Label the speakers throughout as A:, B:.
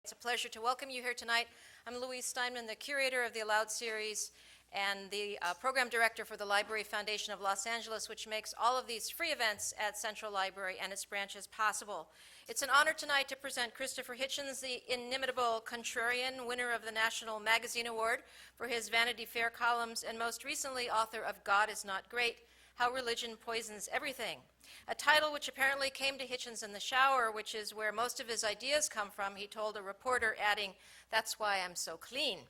A: It's a pleasure to welcome you here tonight. I'm Louise Steinman, the curator of the ALOUD series and the program director for the Library Foundation of Los Angeles, which makes all of these free events at Central Library and its branches possible. It's an honor tonight to present Christopher Hitchens, the inimitable contrarian, winner of the National Magazine Award for his Vanity Fair columns, and most recently author of God is Not Great, How Religion Poisons Everything, a title which apparently came to Hitchens in the shower, which is where most of his ideas come from, he told a reporter, adding, "That's why I'm so clean."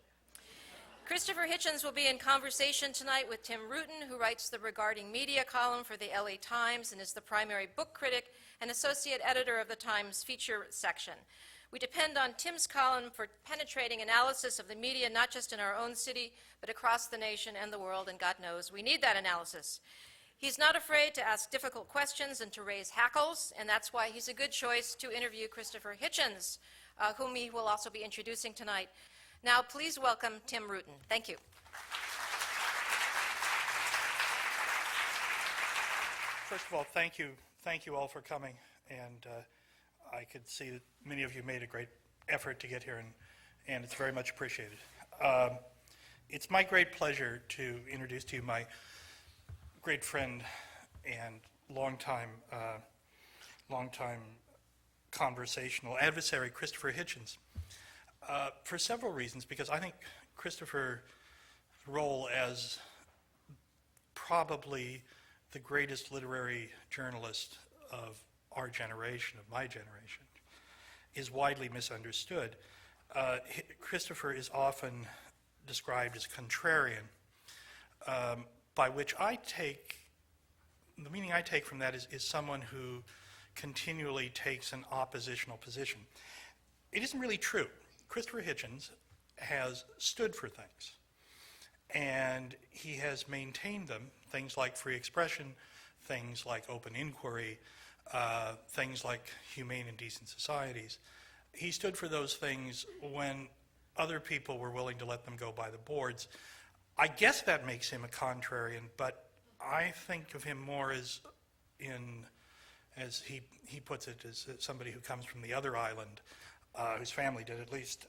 A: Christopher Hitchens will be in conversation tonight with Tim Rutten, who writes the Regarding Media column for the LA Times and is the primary book critic and associate editor of the Times feature section. We depend on Tim's column for penetrating analysis of the media, not just in our own city, but across the nation and the world, and God knows we need that analysis. He's not afraid to ask difficult questions and to raise hackles, and that's why he's a good choice to interview Christopher Hitchens, whom he will also be introducing tonight. Now, please welcome Tim Rutten. Thank you.
B: First of all, thank you all for coming, and I could see that many of you made a great effort to get here, and it's very much appreciated. It's my great pleasure to introduce to you my great friend and longtime conversational adversary, Christopher Hitchens, for several reasons, because I think Christopher's role as probably the greatest literary journalist of our generation, of my generation, is widely misunderstood. Christopher is often described as contrarian, by which the meaning I take from that is someone who continually takes an oppositional position. It isn't really true. Christopher Hitchens has stood for things, and he has maintained them, things like free expression, things like open inquiry, things like humane and decent societies. He stood for those things when other people were willing to let them go by the boards. I guess that makes him a contrarian, but I think of him more as he puts it, as somebody who comes from the other island, whose family did at least.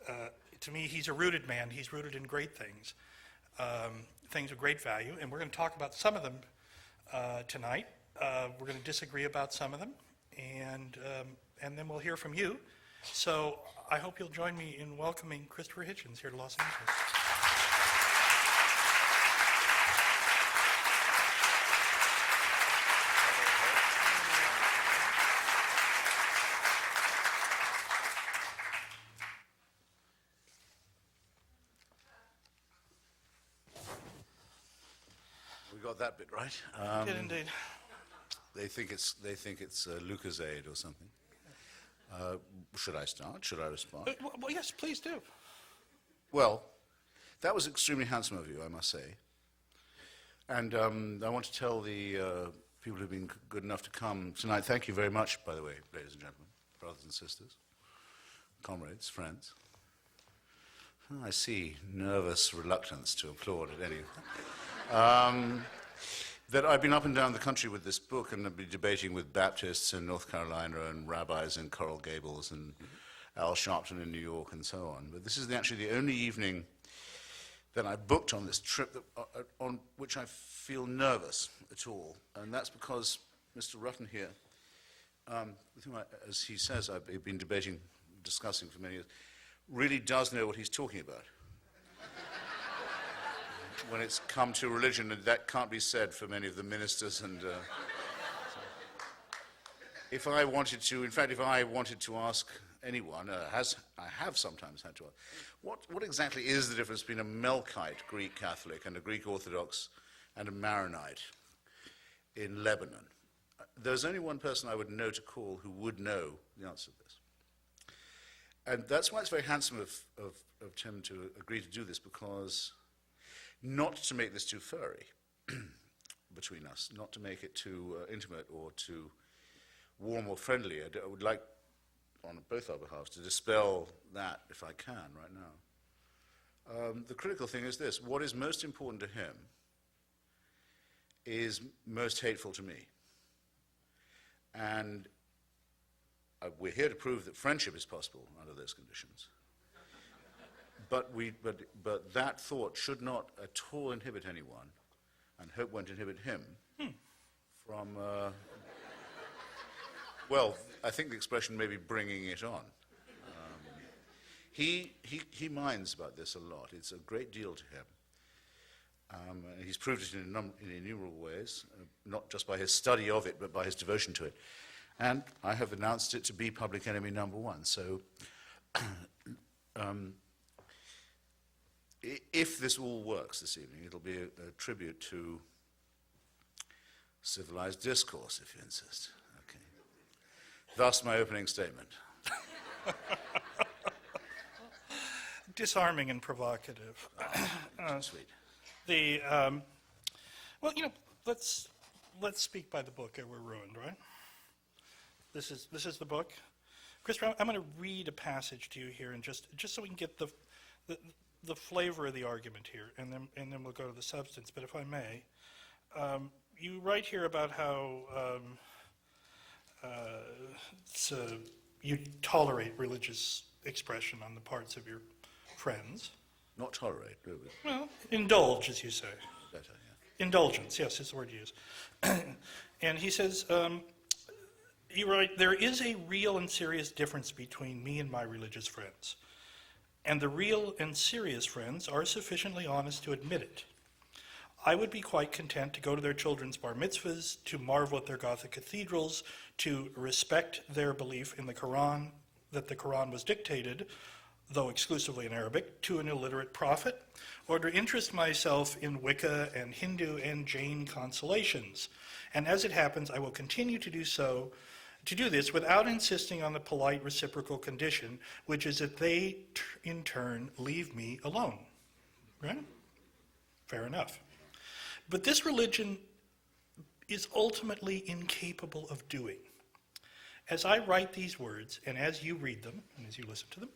B: To me, he's a rooted man. He's rooted in great things, things of great value, and we're going to talk about some of them tonight. We're going to disagree about some of them, and then we'll hear from you. So I hope you'll join me in welcoming Christopher Hitchens here to Los Angeles.
C: We got that bit right.
B: Did indeed.
C: They think it's Lucozade or something. Should I start? Should I respond?
B: Well, yes, please do.
C: Well, that was extremely handsome of you, I must say. And I want to tell the people who've been good enough to come tonight, thank you very much, by the way, ladies and gentlemen, brothers and sisters, comrades, friends. Oh, I see nervous reluctance to applaud at any. That I've been up and down the country with this book, and I've been debating with Baptists in North Carolina and rabbis in Coral Gables and Al Sharpton in New York and so on. But this is actually the only evening that I booked on this trip on which I feel nervous at all. And that's because Mr. Rutten here, with whom as he says, I've been discussing for many years, really does know what he's talking about. When it's come to religion, and that can't be said for many of the ministers. And so if I wanted to ask anyone, I have sometimes had to ask, what exactly is the difference between a Melkite Greek Catholic and a Greek Orthodox and a Maronite in Lebanon? There's only one person I would know to call who would know the answer to this. And that's why it's very handsome of Tim to agree to do this, because not to make this too furry between us, not to make it too intimate or too warm or friendly. I would like, on both our behalves, to dispel that if I can right now. The critical thing is this: what is most important to him is most hateful to me. And we're here to prove that friendship is possible under those conditions. but that thought should not at all inhibit anyone, and hope won't inhibit him from, well, I think the expression may be bringing it on. He minds about this a lot. It's a great deal to him. And he's proved it in innumerable ways, not just by his study of it, but by his devotion to it. And I have announced it to be public enemy number one. So if this all works this evening, it'll be a tribute to civilized discourse, if you insist. Okay. Thus my opening statement.
B: Disarming and provocative.
C: Sweet.
B: Well, let's speak by the book or we're ruined, right? This is the book. Christopher, I'm going to read a passage to you here, and just so we can get the flavor of the argument here, and then we'll go to the substance. But if I may, you write here about how you tolerate religious expression on the parts of your friends.
C: Not tolerate, really.
B: Well, indulge, as you say.
C: Better, yeah.
B: Indulgence, yes, is the word you use. And he says, you write, there is a real and serious difference between me and my religious friends. And the real and serious friends are sufficiently honest to admit it. I would be quite content to go to their children's bar mitzvahs, to marvel at their Gothic cathedrals, to respect their belief in the Quran, that the Quran was dictated, though exclusively in Arabic, to an illiterate prophet, or to interest myself in Wicca and Hindu and Jain consolations. And as it happens, I will continue to do this without insisting on the polite reciprocal condition, which is that they, in turn, leave me alone. Right? Fair enough. But this religion is ultimately incapable of doing. As I write these words, and as you read them, and as you listen to them,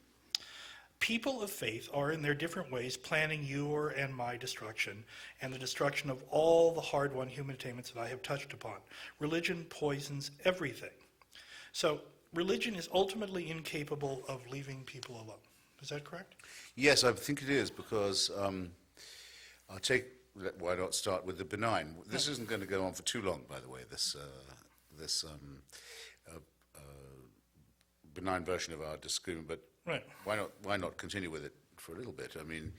B: people of faith are in their different ways planning your and my destruction, and the destruction of all the hard-won human attainments that I have touched upon. Religion poisons everything. So religion is ultimately incapable of leaving people alone. Is that correct?
C: Yes, I think it is, because why not start with the benign? This isn't going to go on for too long, by the way, this benign version of our disagreement, but
B: right.
C: Why not continue with it for a little bit? I mean,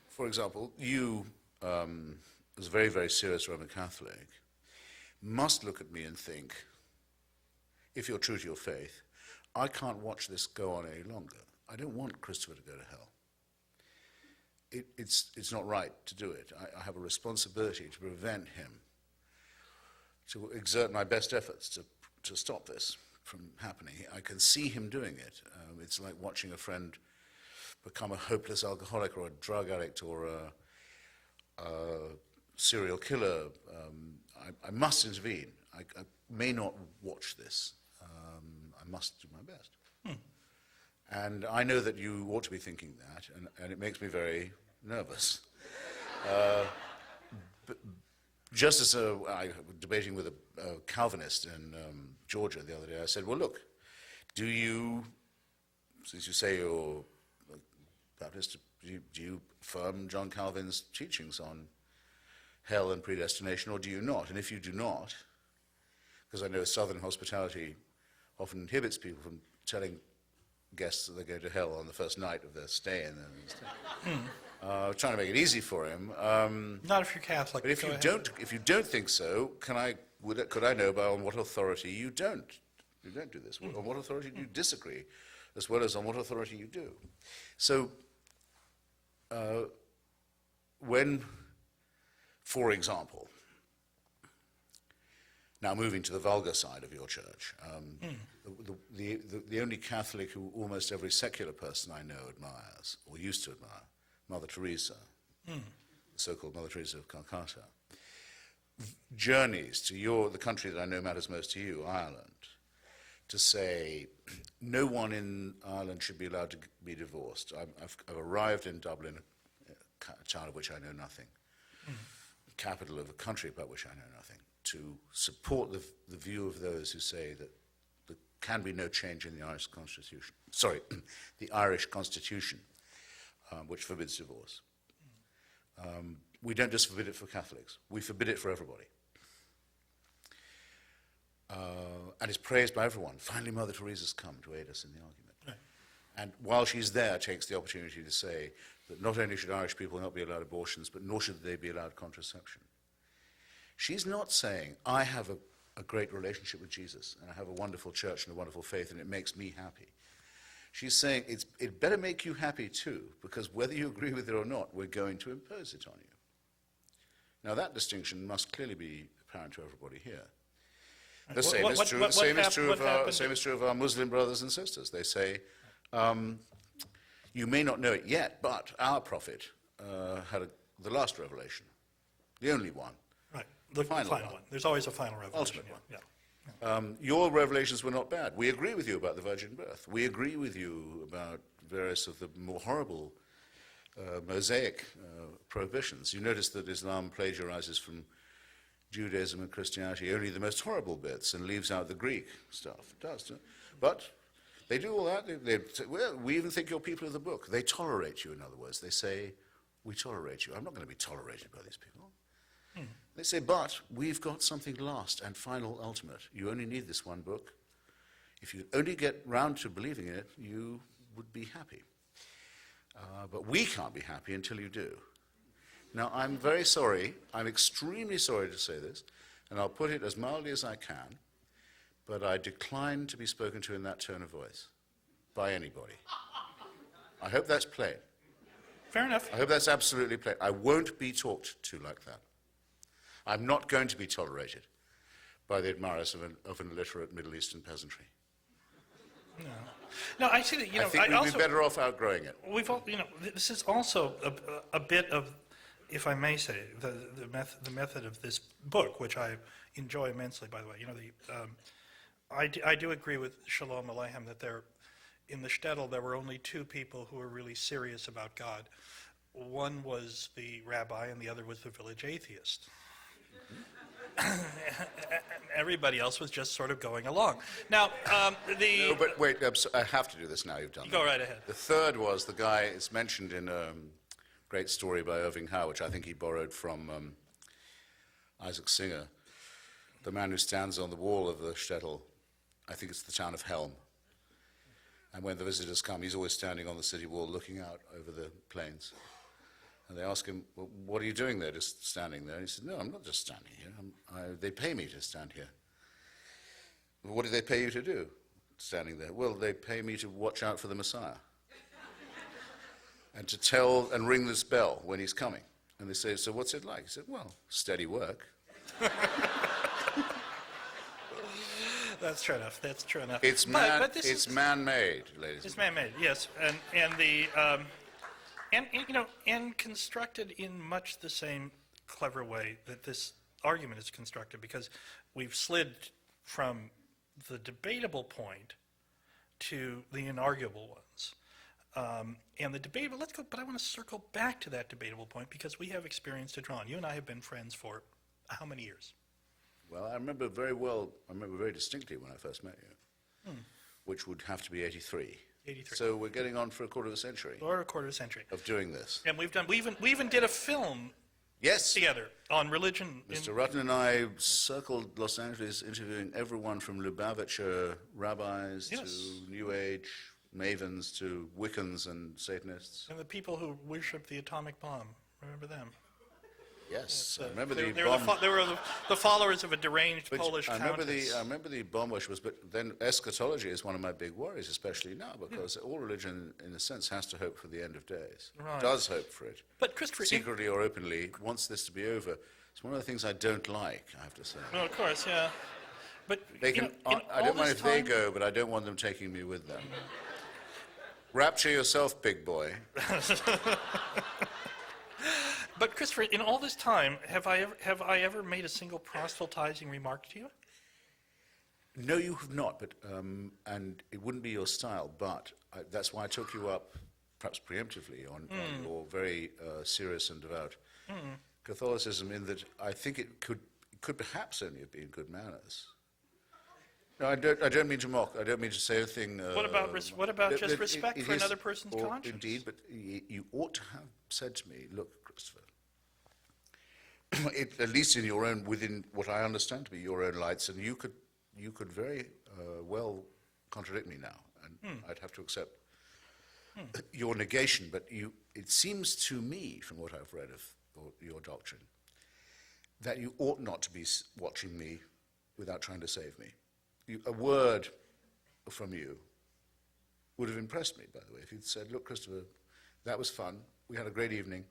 C: for example, you, as a very, very serious Roman Catholic, must look at me and think, if you're true to your faith, I can't watch this go on any longer. I don't want Christopher to go to hell. It's not right to do it. I have a responsibility to prevent him, to exert my best efforts to stop this from happening. I can see him doing it. It's like watching a friend become a hopeless alcoholic or a drug addict or a serial killer. I must intervene. I may not watch this. I must do my best. And I know that you ought to be thinking that, and it makes me very nervous. Just as I was debating with a Calvinist in Georgia the other day, I said, well, look, do you, since you say you're Baptist, do you affirm John Calvin's teachings on hell and predestination, or do you not? And if you do not, because I know Southern hospitality often inhibits people from telling guests that they're going to hell on the first night of their stay in there. Trying to make it easy for him.
B: Not if you're Catholic.
C: But if you don't think so, could I know on what authority you don't do this? On what authority do you disagree, as well as on what authority you do? So, when, for example, now moving to the vulgar side of your church, the only Catholic who almost every secular person I know admires, or used to admire, Mother Teresa, the so-called Mother Teresa of Calcutta, journeys to the country that I know matters most to you, Ireland, to say no one in Ireland should be allowed to be divorced. I've arrived in Dublin, a town of which I know nothing, capital of a country about which I know nothing, to support the view of those who say that there can be no change in the Irish Constitution. Sorry, the Irish Constitution. which forbids divorce. We don't just forbid it for Catholics, we forbid it for everybody. And it's praised by everyone. Finally, Mother Teresa's come to aid us in the argument.
B: Right.
C: And while she's there, takes the opportunity to say that not only should Irish people not be allowed abortions, but nor should they be allowed contraception. She's not saying, I have a great relationship with Jesus, and I have a wonderful church and a wonderful faith, and it makes me happy. She's saying, it better make you happy too, because whether you agree with it or not, we're going to impose it on you. Now, that distinction must clearly be apparent to everybody here. The same is true of our Muslim brothers and sisters. They say, you may not know it yet, but our prophet had the last revelation, the only one.
B: Right, the final one. There's always a final revelation.
C: Ultimate one.
B: Yeah.
C: Your revelations were not bad. We agree with you about the virgin birth. We agree with you about various of the more horrible Mosaic prohibitions. You notice that Islam plagiarizes from Judaism and Christianity only the most horrible bits and leaves out the Greek stuff. It does. But they do all that. They say, well, we even think you're people of the book. They tolerate you, in other words. They say, we tolerate you. I'm not going to be tolerated by these people. They say, but we've got something last and final, ultimate. You only need this one book. If you only get round to believing in it, you would be happy. But we can't be happy until you do. Now, I'm very sorry, I'm extremely sorry to say this, and I'll put it as mildly as I can, but I decline to be spoken to in that tone of voice by anybody. I hope that's plain.
B: Fair enough.
C: I hope that's absolutely plain. I won't be talked to like that. I'm not going to be tolerated by the admirers of an illiterate Middle Eastern peasantry.
B: No, I see that,
C: I think we'd be better off outgrowing it.
B: We've all, this is also a bit of, if I may say, the method of this book, which I enjoy immensely, by the way. I do agree with Shalom Aleichem that in the shtetl there were only two people who were really serious about God. One was the rabbi and the other was the village atheist. Everybody else was just sort of going along. Now,
C: No, but wait, I have to do this now, you've done
B: Go
C: that.
B: right ahead.
C: The third was the guy, it's mentioned in a great story by Irving Howe, which I think he borrowed from Isaac Singer, the man who stands on the wall of the shtetl. I think it's the town of Helm. And when the visitors come, he's always standing on the city wall looking out over the plains. And they ask him, well, what are you doing there, just standing there? And he said, no, I'm not just standing here. They pay me to stand here. Well, what do they pay you to do, standing there? Well, they pay me to watch out for the Messiah. And to tell and ring this bell when he's coming. And they say, so what's it like? He said, well, steady work.
B: That's true enough. That's true enough.
C: It's
B: It's
C: man-made, ladies.
B: It's man-made, yes, and constructed in much the same clever way that this argument is constructed, because we've slid from the debatable point to the inarguable ones. And the debatable, but I want to circle back to that debatable point because we have experience to draw on. You and I have been friends for how many years?
C: Well, I remember very distinctly when I first met you, which would have to be 83.
B: 83.
C: So we're getting on for a quarter of a century
B: Or a quarter of a century.
C: of doing this.
B: And we even did a film
C: Yes,
B: together on religion.
C: Mr. Rutten and I circled Los Angeles interviewing everyone from Lubavitcher rabbis
B: Yes.
C: to New Age mavens to Wiccans and Satanists.
B: And the people who worship the atomic bomb. Remember them?
C: Yes, I remember
B: They
C: the
B: were
C: bomb.
B: they were the followers of a deranged
C: Which
B: Polish
C: I remember
B: countess.
C: I remember the bomb worshippers, but then eschatology is one of my big worries, especially now, because all religion, in a sense, has to hope for the end of days.
B: Right.
C: Does hope for it.
B: But Christopher,
C: Secretly or openly, wants this to be over. It's one of the things I don't like, I have to say.
B: no, of course, yeah. But
C: They can, I don't mind if they go, but I don't want them taking me with them. Rapture yourself, big boy.
B: But Christopher, in all this time, have I ever made a single proselytizing remark to you?
C: No, you have not, but and it wouldn't be your style, but that's why I took you up, perhaps preemptively, on your very serious and devout Catholicism, in that I think it could perhaps only have been good manners. No, I don't mean to mock. I don't mean to say anything.
B: What about just respect
C: it
B: for
C: is-
B: another person's
C: or
B: conscience?
C: Indeed, but you ought to have said to me, look, Christopher, at least in your own, within what I understand to be your own lights, and you could very well contradict me now, and I'd have to accept your negation. But it seems to me, from what I've read of your doctrine, that you ought not to be watching me without trying to save me. A word from you would have impressed me, by the way, if you'd said, look, Christopher, that was fun. We had a great evening.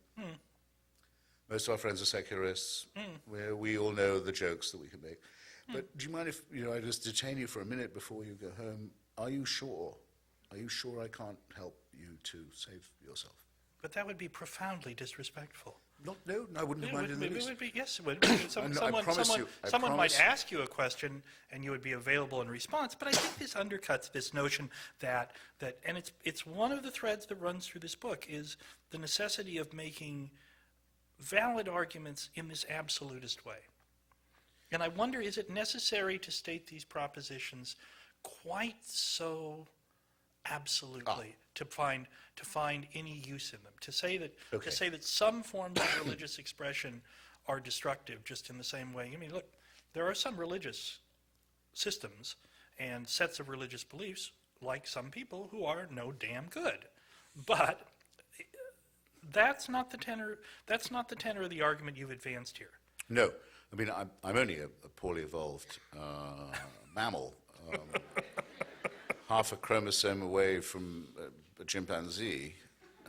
C: Most of our friends are secularists. We all know the jokes that we can make. But do you mind if I just detain you for a minute before you go home? Are you sure? Are you sure I can't help you to save yourself?
B: But that would be profoundly disrespectful.
C: No, I wouldn't have minded in the
B: It
C: least.
B: would be, yes, it would. Someone might ask you a question, and you would be available in response. But I think this undercuts this notion that and it's one of the threads that runs through this book, is the necessity of making valid arguments in this absolutist way. And I wonder, is it necessary to state these propositions quite so absolutely to find any use in them? To say that some forms of religious expression are destructive, just in the same way. I mean, look, there are some religious systems and sets of religious beliefs, like some people, who are no damn good. But that's not the tenor. That's not the tenor of the argument you've advanced here.
C: No, I mean, I'm only a poorly evolved mammal, half a chromosome away from a chimpanzee.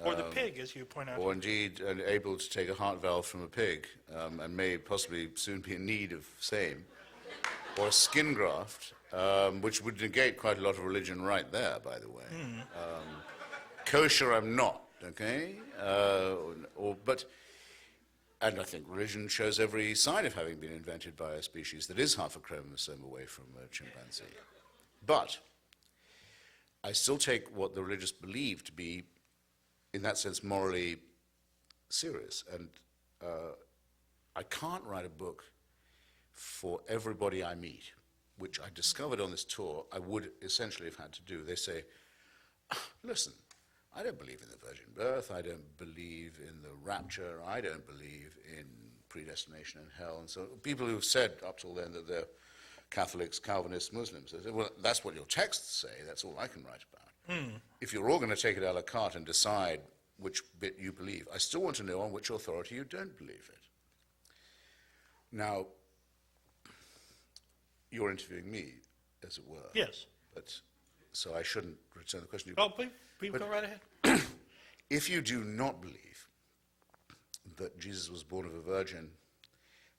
B: Or the pig, as you point out.
C: Or indeed able to take a heart valve from a pig, and may possibly soon be in need of same. Or a skin graft, which would negate quite a lot of religion right there, by the way. Kosher I'm not, okay? And I think religion shows every sign of having been invented by a species that is half a chromosome away from a chimpanzee. But I still take what the religious believe to be, in that sense, morally serious. And I can't write a book for everybody I meet, which I discovered on this tour I would essentially have had to do. They say, listen, I don't believe in the virgin birth, I don't believe in the rapture, I don't believe in predestination and hell. And so people who've said up till then that they're Catholics, Calvinists, Muslims, they say, well, that's what your texts say, that's all I can write about. If you're all going to take it a la carte and decide which bit you believe, I still want to know on which authority you don't believe it. Now, you're interviewing me, as it were.
B: Yes.
C: But, so I shouldn't return the question.
B: Oh, please go right ahead.
C: If you do not believe that Jesus was born of a virgin,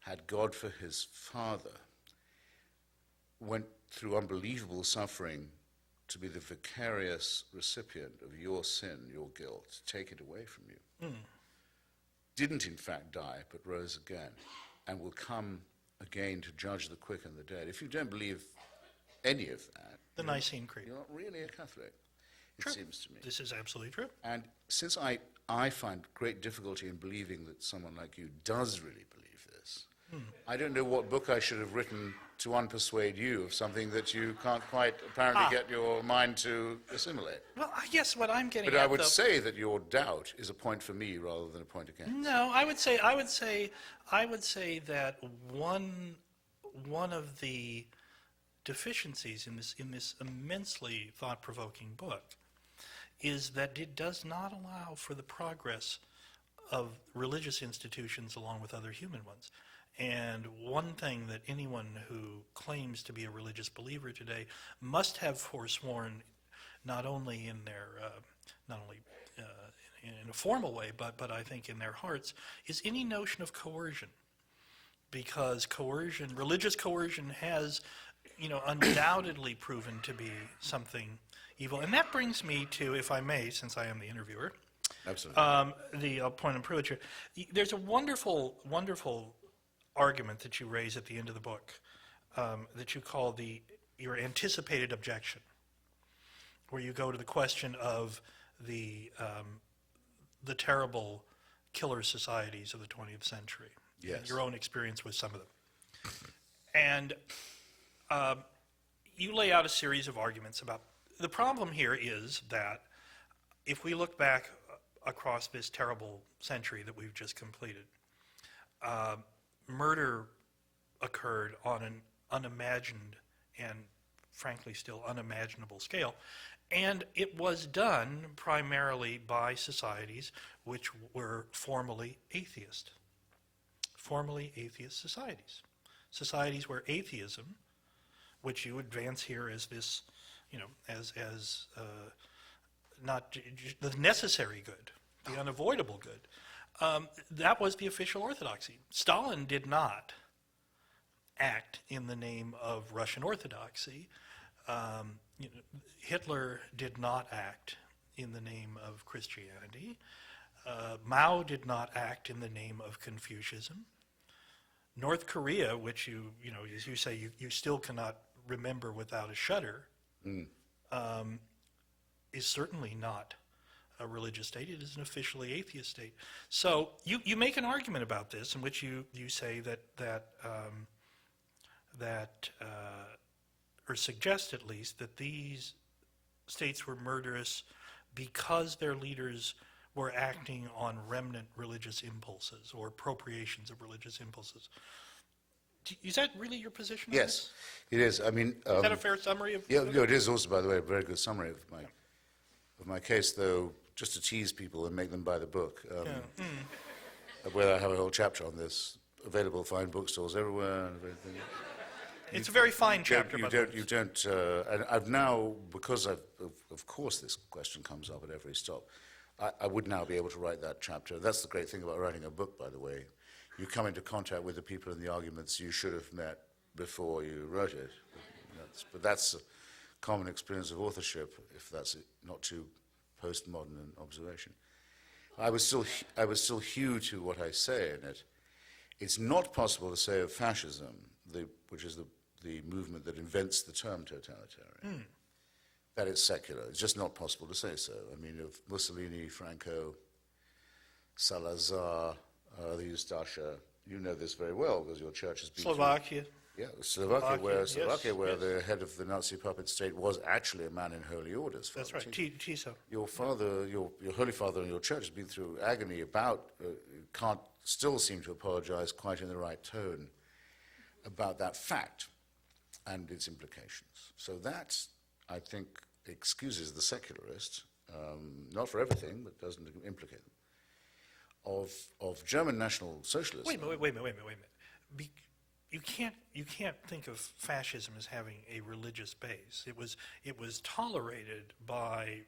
C: had God for his father, went through unbelievable suffering to be the vicarious recipient of your sin, your guilt, take it away from you, didn't in fact die, but rose again, and will come again to judge the quick and the dead. If you don't believe any of that,
B: The Nicene Creed.
C: you're not really a Catholic, it seems to me.
B: This is absolutely true.
C: And since I find great difficulty in believing that someone like you does really believe this, I don't know what book I should have written to unpersuade you of something that you can't quite apparently get your mind to assimilate.
B: Well, I guess what I'm getting
C: But
B: at,
C: I would
B: though,
C: say that your doubt is a point for me rather than a point against.
B: no, I would say that one of the deficiencies in this immensely thought-provoking book is that it does not allow for the progress of religious institutions along with other human ones. And one thing that anyone who claims to be a religious believer today must have forsworn, not only in their, in a formal way, but I think in their hearts, is any notion of coercion. Because coercion, religious coercion, has, undoubtedly proven to be something evil. And that brings me to, if I may, since I am the interviewer,
C: Absolutely.
B: the point of privilege here. There's a wonderful, wonderful argument that you raise at the end of the book that you call your anticipated objection, where you go to the question of the terrible killer societies of the 20th century.
C: Yes.
B: Your own experience with some of them. And you lay out a series of arguments about, the problem here is that if we look back across this terrible century that we've just completed, murder occurred on an unimagined and frankly still unimaginable scale, and it was done primarily by societies which were formerly atheist societies. Societies where atheism, which you advance here as this, as not the necessary good, the unavoidable good, that was the official orthodoxy. Stalin did not act in the name of Russian Orthodoxy. Hitler did not act in the name of Christianity. Mao did not act in the name of Confucianism. North Korea, which as you say, you still cannot remember without a shudder, is certainly not a religious state. It is an officially atheist state. So you make an argument about this in which you say that or suggest at least that these states were murderous because their leaders were acting on remnant religious impulses or appropriations of religious impulses. Is that really your position?
C: Yes, it is. I mean,
B: is that a fair summary of?
C: Yeah, it is also, by the way, a very good summary of my case. Though, just to tease people and make them buy the book, where I have a whole chapter on this, available fine bookstores everywhere and everything.
B: It's a very fine chapter.
C: You don't. And I've now, because of course, this question comes up at every stop. I would now be able to write that chapter. That's the great thing about writing a book, by the way. You come into contact with the people and the arguments you should have met before you wrote it. But that's a common experience of authorship, if that's not too postmodern an observation. I was still hew to what I say in it. It's not possible to say of fascism, which is the movement that invents the term totalitarian, that it's secular. It's just not possible to say so. I mean, of Mussolini, Franco, Salazar, the Ustasha, you know this very well because your church has been
B: Slovakia.
C: Yeah, Slovakia, where
B: yes.
C: the head of the Nazi puppet state was actually a man in holy orders.
B: That's right, Tiso.
C: Your father, your Holy Father and your church has been through agony about, can't still seem to apologize quite in the right tone about that fact and its implications. So that, I think, excuses the secularists, not for everything, but doesn't implicate them, of German National Socialism.
B: Wait a minute. You can't think of fascism as having a religious base. It was tolerated by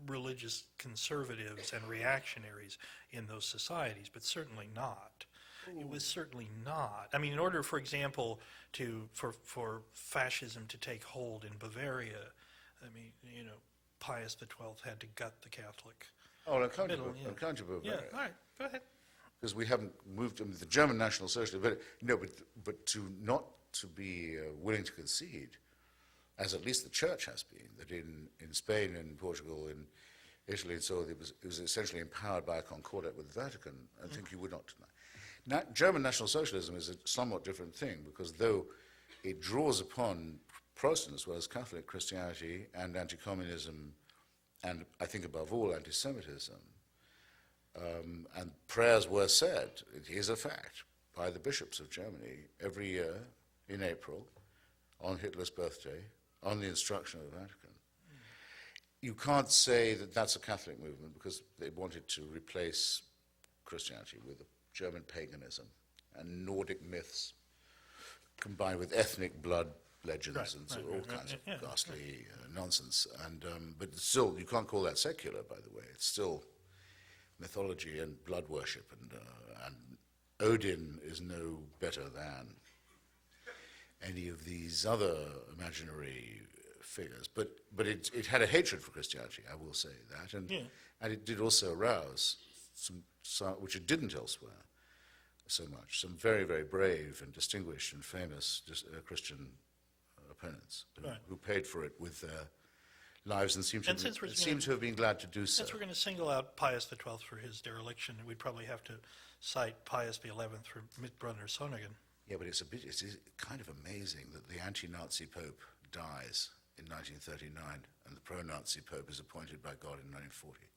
B: religious conservatives and reactionaries in those societies, but certainly not. It was certainly not. I mean, in order, for example, for fascism to take hold in Bavaria, I mean, Pius XII had to gut the Catholic.
C: Oh, I'll come to Bavaria.
B: Yeah, all right, go ahead.
C: Because we haven't moved, I mean, the German National Socialists, but to not to be willing to concede, as at least the Church has been, that in Spain and Portugal and Italy and so on, it was essentially empowered by a concordat with the Vatican. I think you would not deny. Now, German National Socialism is a somewhat different thing, because though it draws upon Protestants as well as Catholic Christianity and anti-communism, and I think above all anti-Semitism, and prayers were said, it is a fact, by the bishops of Germany every year in April, on Hitler's birthday, on the instruction of the Vatican. You can't say that that's a Catholic movement because they wanted to replace Christianity with German paganism and Nordic myths combined with ethnic blood legends all kinds of ghastly nonsense. But still, you can't call that secular, by the way. It's still mythology and blood worship, and Odin is no better than any of these other imaginary figures. But it had a hatred for Christianity, I will say that, and it did also arouse some, which it didn't elsewhere so much, some very, very brave and distinguished and famous Christian opponents who paid for it with their lives and seem to have been glad to do so.
B: Since we're going to single out Pius XII for his dereliction, we'd probably have to cite Pius XI for Mitbrunner Sonnigen.
C: Yeah, but it's kind of amazing that the anti-Nazi Pope dies in 1939 and the pro-Nazi Pope is appointed by God in 1940.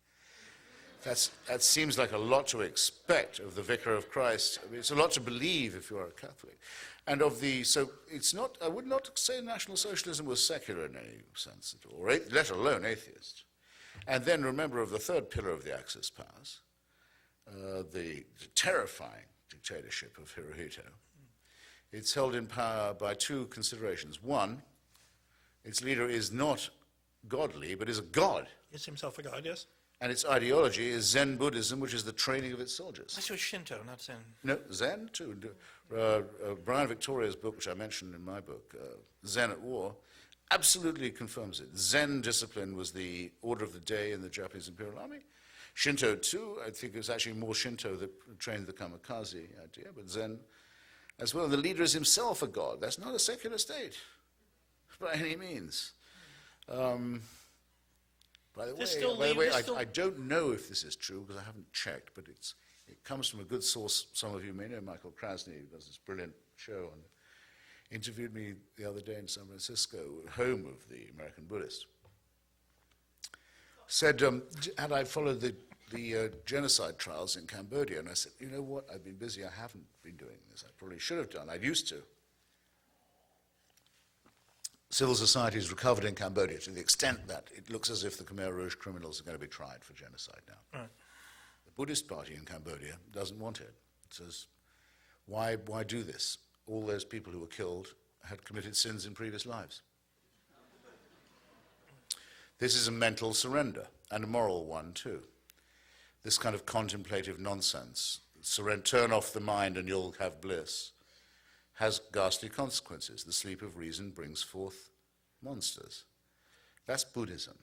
C: That seems like a lot to expect of the Vicar of Christ. I mean, it's a lot to believe if you are a Catholic. And so it's not, I would not say National Socialism was secular in any sense at all, let alone atheist. And then remember of the third pillar of the Axis powers, the terrifying dictatorship of Hirohito. It's held in power by two considerations. One, its leader is not godly, but is a god.
B: Is himself a god, yes?
C: And its ideology is Zen Buddhism, which is the training of its soldiers.
B: This was Shinto, not Zen.
C: No, Zen too. Brian Victoria's book, which I mentioned in my book, Zen at War, absolutely confirms it. Zen discipline was the order of the day in the Japanese Imperial Army. Shinto too, I think it was actually more Shinto that trained the kamikaze idea, but Zen as well. The leader is himself a god. That's not a secular state by any means. By the way, I don't know if this is true because I haven't checked, but it comes from a good source. Some of you may know Michael Krasny, who does this brilliant show, and interviewed me the other day in San Francisco, home of the American Buddhist. Said, had I followed the genocide trials in Cambodia? And I said, you know what, I've been busy, I haven't been doing this. I probably should have done, I used to. Civil society has recovered in Cambodia to the extent that it looks as if the Khmer Rouge criminals are going to be tried for genocide now.
B: Right.
C: The Buddhist party in Cambodia doesn't want it. It says, why do this? All those people who were killed had committed sins in previous lives. This is a mental surrender, and a moral one too. This kind of contemplative nonsense, turn off the mind and you'll have bliss, has ghastly consequences. The sleep of reason brings forth monsters. That's Buddhism.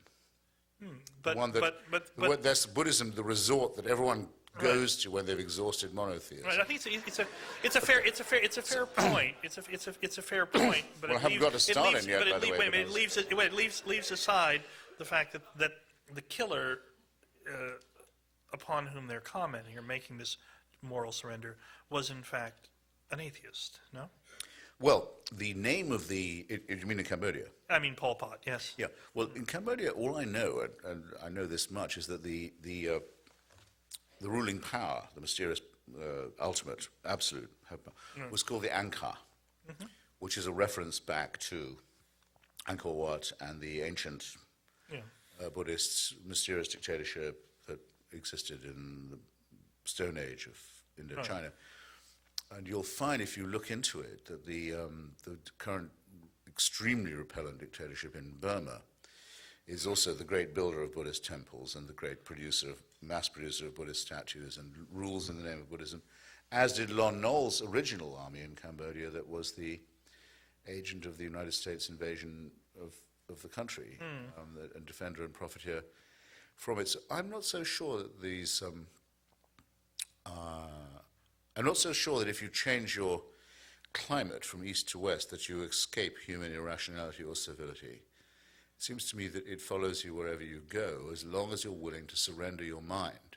C: That's Buddhism, the resort that everyone goes to when they've exhausted monotheism.
B: Right. I think it's a fair point. It's a fair point. But
C: well, I haven't got to Stalin yet, by the way.
B: It leaves aside the fact that the killer, upon whom they're commenting or making this moral surrender, was in fact an atheist. No.
C: Well, the name of you mean in Cambodia?
B: I mean Pol Pot, yes.
C: Yeah. Well, in Cambodia, all I know, and I know this much, is that the ruling power, the mysterious, ultimate, absolute, was called the Angkar, which is a reference back to Angkor Wat and the ancient Buddhist mysterious dictatorship that existed in the Stone Age of Indochina. Right. And you'll find, if you look into it, that the current extremely repellent dictatorship in Burma is also the great builder of Buddhist temples and the great mass producer of Buddhist statues and rules in the name of Buddhism, as did Lon Nol's original army in Cambodia that was the agent of the United States invasion of the country, and defender and profiteer from it. So I'm not so sure that I'm not so sure that if you change your climate from east to west that you escape human irrationality or civility. It seems to me that it follows you wherever you go, as long as you're willing to surrender your mind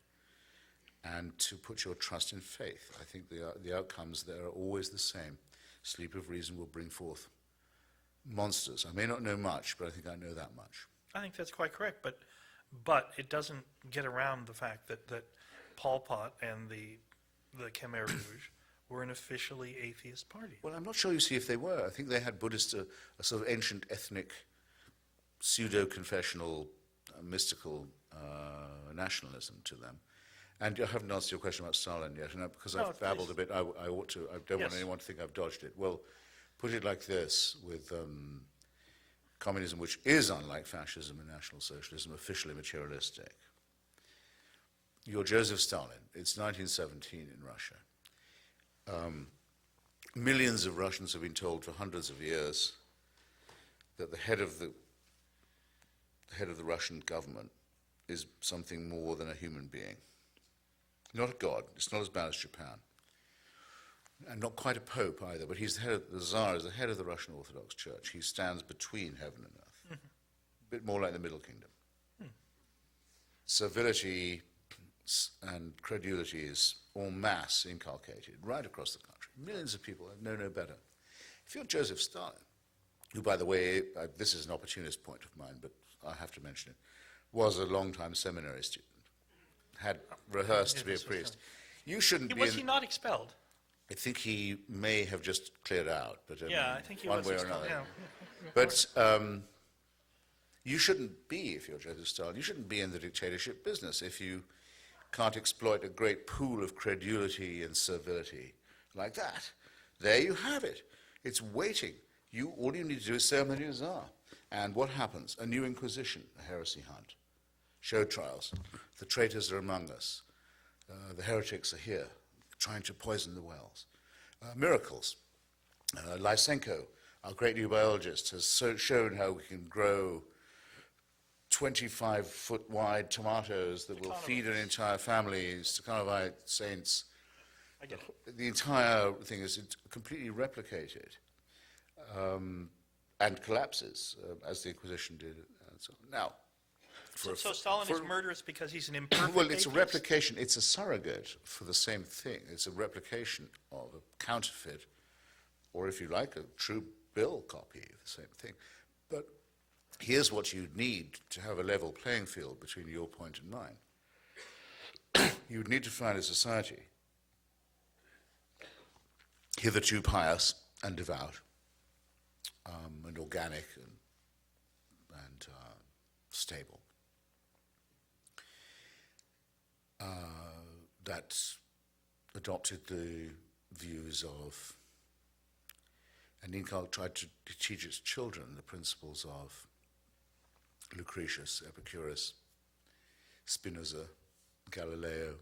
C: and to put your trust in faith. I think the outcomes there are always the same. Sleep of reason will bring forth monsters. I may not know much, but I think I know that much.
B: I think that's quite correct, but it doesn't get around the fact that Pol Pot and the Khmer Rouge were an officially atheist party.
C: Well, I'm not sure, you see, if they were. I think they had Buddhist, a sort of ancient ethnic, pseudo-confessional, mystical nationalism to them. And I haven't answered your question about Stalin yet, and because I've babbled a bit, I ought to. I don't want anyone to think I've dodged it. Well, put it like this, with communism, which is, unlike fascism and National Socialism, officially materialistic. You're Joseph Stalin. It's 1917 in Russia. Millions of Russians have been told for hundreds of years that the head of the Russian government is something more than a human being. Not a god. It's not as bad as Japan. And not quite a pope either, but he's the Tsar is the head of the Russian Orthodox Church. He stands between heaven and earth. A bit more like the Middle Kingdom. Servility, and credulity is en masse inculcated right across the country. Millions of people know no better. If you're Joseph Stalin, who, by the way, this is an opportunist point of mine, but I have to mention it, was a long-time seminary student, had rehearsed to be a priest. You shouldn't be...
B: Was he not expelled?
C: I think he may have just cleared out, but
B: I think he
C: one
B: was
C: way or
B: expelled,
C: another.
B: yeah.
C: But you shouldn't be, if you're Joseph Stalin, you shouldn't be in the dictatorship business if you can't exploit a great pool of credulity and servility like that. There you have it. It's waiting. All you need to do is say, "Amen, Tsar." And what happens? A new inquisition, a heresy hunt, show trials. The traitors are among us. The heretics are here, trying to poison the wells. Miracles. Lysenko, our great new biologist, has shown how we can grow 25-foot wide tomatoes that will feed an entire family, Stakhanovite saints.
B: I get it.
C: The entire thing is completely replicated and collapses, as the Inquisition did. And so on. Now,
B: So Stalin is murderous because he's an imperfect
C: well, it's a
B: atheist?
C: replication. It's a surrogate for the same thing. It's a replication of a counterfeit, or if you like, a true bill copy of the same thing. But here's what you need to have a level playing field between your point and mine. You would need to find a society hitherto pious and devout, and organic and stable. That adopted the views of, and tried to teach its children the principles of Lucretius, Epicurus, Spinoza, Galileo,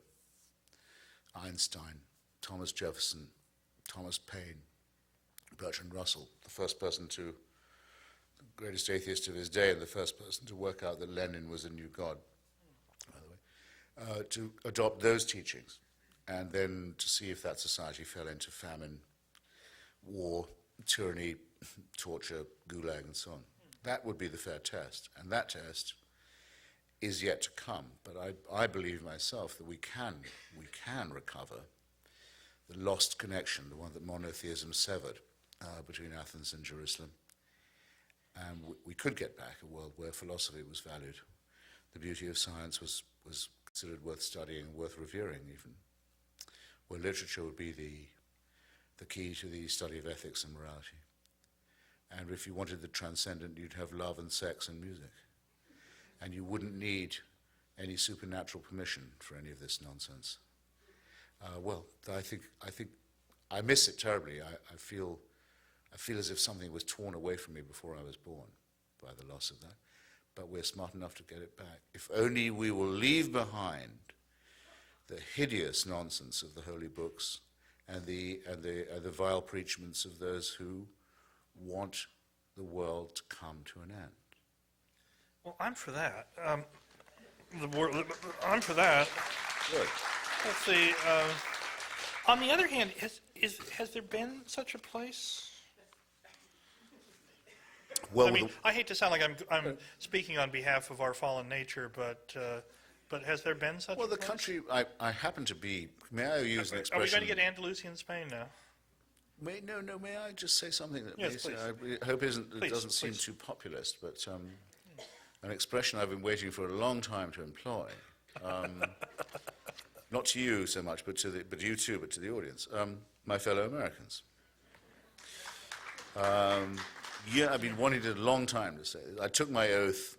C: Einstein, Thomas Jefferson, Thomas Paine, Bertrand Russell, the greatest atheist of his day and the first person to work out that Lenin was a new god, by the way, to adopt those teachings and then to see if that society fell into famine, war, tyranny, torture, gulag, and so on. That would be the fair test, and that test is yet to come. But I believe myself that we can recover the lost connection, the one that monotheism severed between Athens and Jerusalem. And we could get back a world where philosophy was valued. The beauty of science was considered worth studying, worth revering even, where literature would be the key to the study of ethics and morality. And if you wanted the transcendent, you'd have love and sex and music. And you wouldn't need any supernatural permission for any of this nonsense. I think I miss it terribly. I feel as if something was torn away from me before I was born by the loss of that. But we're smart enough to get it back. If only we will leave behind the hideous nonsense of the holy books and the vile preachments of those who want the world to come to an end.
B: Well, I'm for that. I'm for that.
C: Good.
B: Let's see. On the other hand, has there been such a place?
C: Well,
B: I mean, I hate to sound like I'm speaking on behalf of our fallen nature, but has there been such a place?
C: the country I happen to be, may I use an
B: Are
C: expression?
B: we going to get Andalusian Spain now?
C: May I just say something that
B: Yes, please.
C: I hope it
B: Please,
C: doesn't seem
B: please.
C: too populist, but an expression I've been waiting for a long time to employ. Not to you so much, but you too, but to the audience. My fellow Americans. I've been wanting it a long time to say this. I took my oath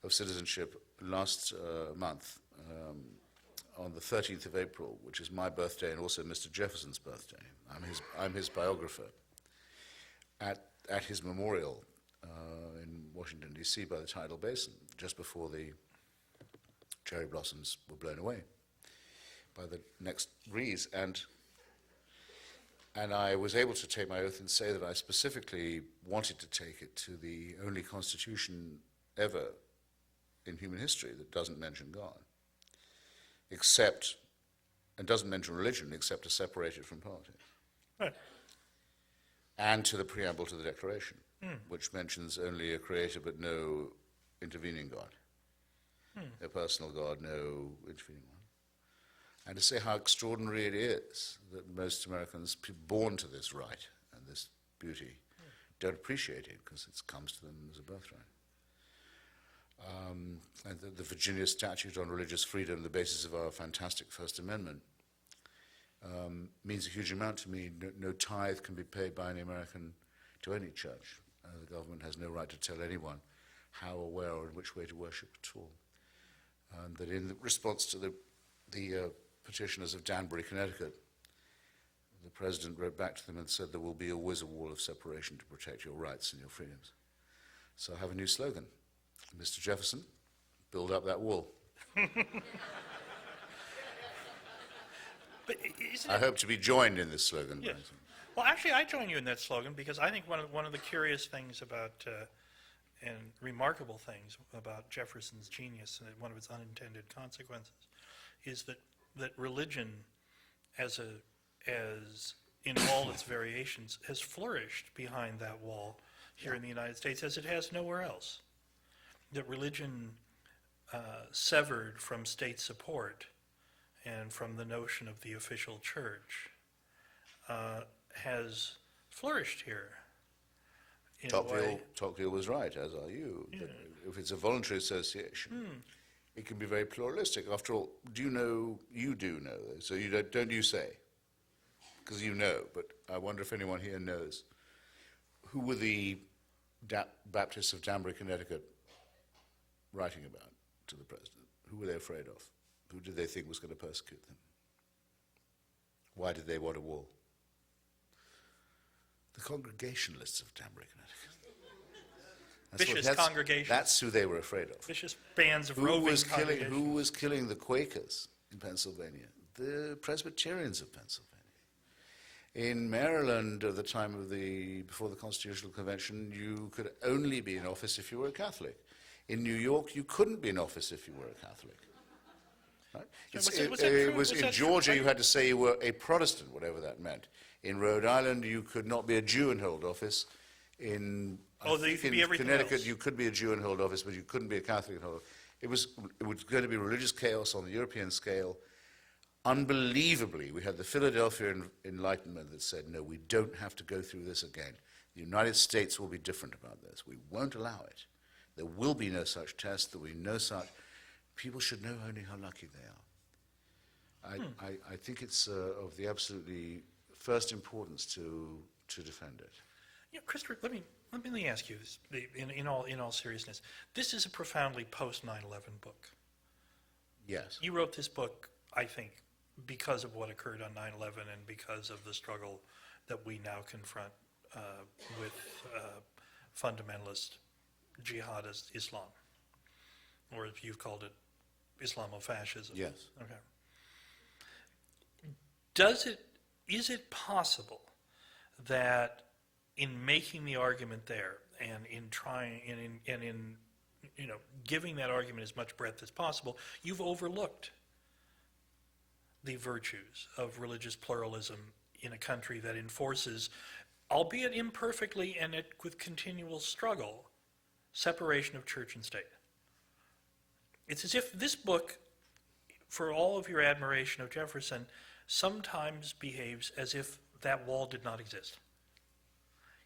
C: of citizenship last month on the 13th of April, which is my birthday and also Mr. Jefferson's birthday. I'm his biographer. At his memorial in Washington, D.C. by the tidal basin, just before the cherry blossoms were blown away by the next breeze. And I was able to take my oath and say that I specifically wanted to take it to the only constitution ever in human history that doesn't mention God, and doesn't mention religion except to separate it from politics.
B: Right.
C: And to the preamble to the Declaration, which mentions only a creator but no intervening God. no personal God, no intervening one. And to say how extraordinary it is that most Americans, born to this right and this beauty, don't appreciate it because it comes to them as a birthright. And the Virginia Statute on Religious Freedom, the basis of our fantastic First Amendment, means a huge amount to me. No tithe can be paid by any American to any church. The government has no right to tell anyone how or where or in which way to worship at all. And that in response to the petitioners of Danbury, Connecticut, the president wrote back to them and said there will be always a wall of separation to protect your rights and your freedoms. So I have a new slogan. Mr. Jefferson, build up that wall.
B: But isn't
C: I hope to be joined in this slogan.
B: Yes. Well, actually, I join you in that slogan because I think one of the curious things about and remarkable things about Jefferson's genius and one of its unintended consequences is that religion, as in all its variations, has flourished behind that wall here in the United States as it has nowhere else. That religion severed from state support and from the notion of the official church has flourished here in a way.
C: Tocqueville was right, as are you.
B: Yeah.
C: That if it's a voluntary association, it can be very pluralistic. After all, you do know, so you don't you say? Because you know, but I wonder if anyone here knows. Who were the Baptists of Danbury, Connecticut writing about to the president? Who were they afraid of? Who did they think was going to persecute them? Why did they want a wall? The Congregationalists of Danbury, Connecticut.
B: Vicious congregations.
C: That's who they were afraid of.
B: Vicious bands of roving congregations.
C: Who was killing the Quakers in Pennsylvania? The Presbyterians of Pennsylvania. In Maryland, at the time of before the Constitutional Convention, you could only be in office if you were a Catholic. In New York, you couldn't be in office if you were a Catholic. Right? In Georgia, you had to say you were a Protestant, whatever that meant. In Rhode Island, you could not be a Jew and hold office. In Connecticut,
B: else.
C: you could be a Jew and hold office, but you couldn't be a Catholic and hold office. It was going to be religious chaos on the European scale. Unbelievably, we had the Philadelphia Enlightenment that said, no, we don't have to go through this again. The United States will be different about this. We won't allow it. There will be no such test. There will be no such. People should know only how lucky they are. I think it's of the absolutely first importance to defend it.
B: Yeah, Christopher, let me ask you this in all seriousness. This is a profoundly post 9/11 book.
C: Yes.
B: You wrote this book, I think, because of what occurred on 9/11 and because of the struggle that we now confront with fundamentalist jihadist Islam, or as you've called it, Islamofascism.
C: Yes.
B: Okay. Is it possible that in making the argument there and in trying and in giving that argument as much breadth as possible, you've overlooked the virtues of religious pluralism in a country that enforces, albeit imperfectly and with continual struggle, separation of church and state? It's as if this book, for all of your admiration of Jefferson, sometimes behaves as if that wall did not exist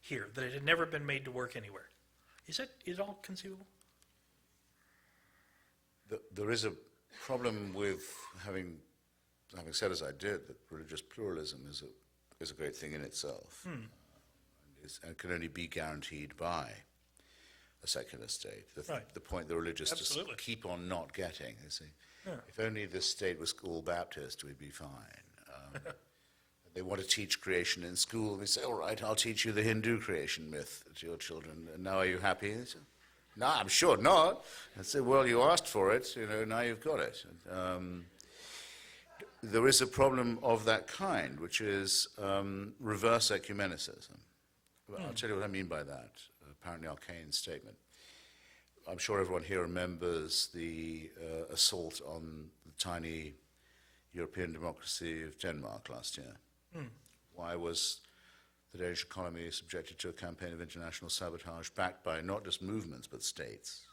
B: here, that it had never been made to work anywhere. Is it all conceivable?
C: There is a problem with having said as I did that religious pluralism is a great thing in itself, and can only be guaranteed by a secular state. The point the religious just keep on not getting. You see, if only this state was all Baptist, we'd be fine. They want to teach creation in school. They say, all right, I'll teach you the Hindu creation myth to your children. And now are you happy? They say, no, I'm sure not. I say, well, you asked for it, now you've got it. There is a problem of that kind, which is reverse ecumenicism. I'll tell you what I mean by that, apparently arcane statement. I'm sure everyone here remembers the assault on the tiny European democracy of Denmark last year. Why was the Danish economy subjected to a campaign of international sabotage backed by not just movements but states?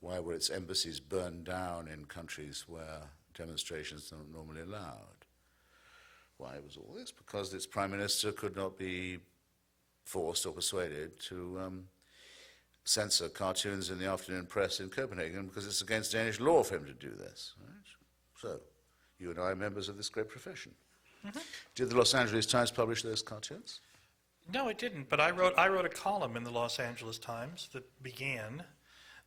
C: Why were its embassies burned down in countries where demonstrations are not normally allowed? Why was all this? Because its prime minister could not be forced or persuaded to censor cartoons in the afternoon press in Copenhagen because it's against Danish law for him to do this. Right? So, you and I are members of this great profession. Mm-hmm. Did the Los Angeles Times publish those cartoons?
B: No, it didn't, but I wrote a column in the Los Angeles Times that began,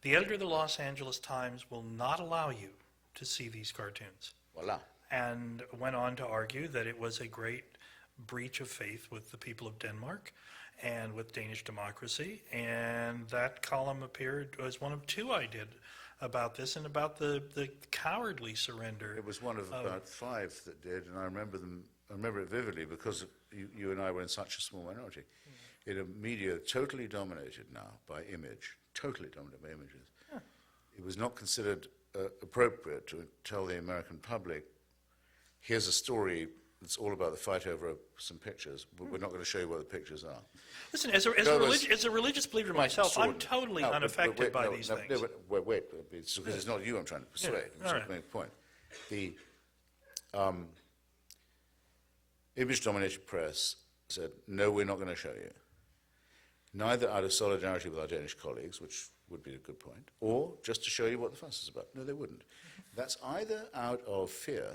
B: "The editor of the Los Angeles Times will not allow you to see these cartoons."
C: Voila.
B: And went on to argue that it was a great breach of faith with the people of Denmark and with Danish democracy. And that column appeared as one of two I did about this and about the cowardly surrender.
C: It was one of about 5 that did, and I remember it vividly because you and I were in such a small minority. In a media totally dominated now by image, totally dominated by images. Yeah. It was not considered appropriate to tell the American public, here's a story that's all about the fight over some pictures, but we're not going to show you what the pictures are.
B: Listen, as a religious believer myself, I'm totally unaffected by these things.
C: No, wait, it's because it's not you I'm trying to persuade. I'm trying to make a point. The image-dominated press said, no, we're not going to show you. Neither out of solidarity with our Danish colleagues, which would be a good point, or just to show you what the fuss is about. No, they wouldn't. That's either out of fear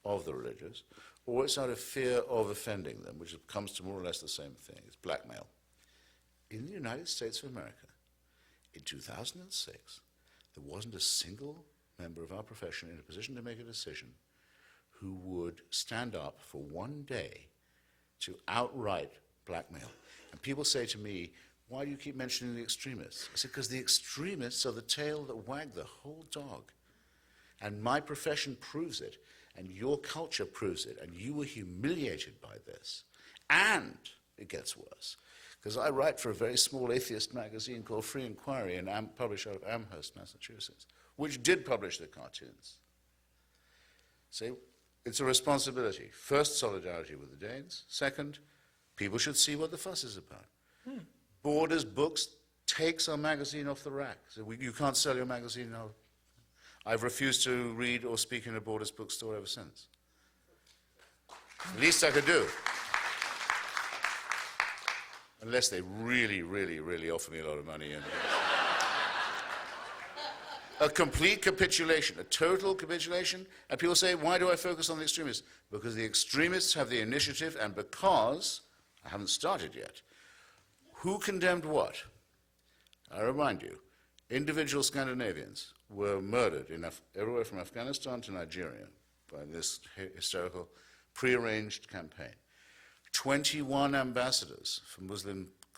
C: of the religious, or it's out of fear of offending them, which comes to more or less the same thing. It's blackmail. In the United States of America, in 2006, there wasn't a single member of our profession in a position to make a decision who would stand up for one day to outright blackmail. And people say to me, why do you keep mentioning the extremists? I said, because the extremists are the tail that wag the whole dog. And my profession proves it, and your culture proves it, and you were humiliated by this. And it gets worse, because I write for a very small atheist magazine called Free Inquiry, and I'm published out of Amherst, Massachusetts, which did publish the cartoons. So it's a responsibility. First, solidarity with the Danes. Second, people should see what the fuss is about. Borders Books takes our magazine off the rack. So you can't sell your magazine now. I've refused to read or speak in a Borders bookstore ever since. The least I could do. Unless they really, really, really offer me a lot of money. And a complete capitulation, a total capitulation. And people say, why do I focus on the extremists? Because the extremists have the initiative, and because, I haven't started yet, who condemned what? I remind you, individual Scandinavians were murdered everywhere from Afghanistan to Nigeria by this hysterical, prearranged campaign. 21 ambassadors from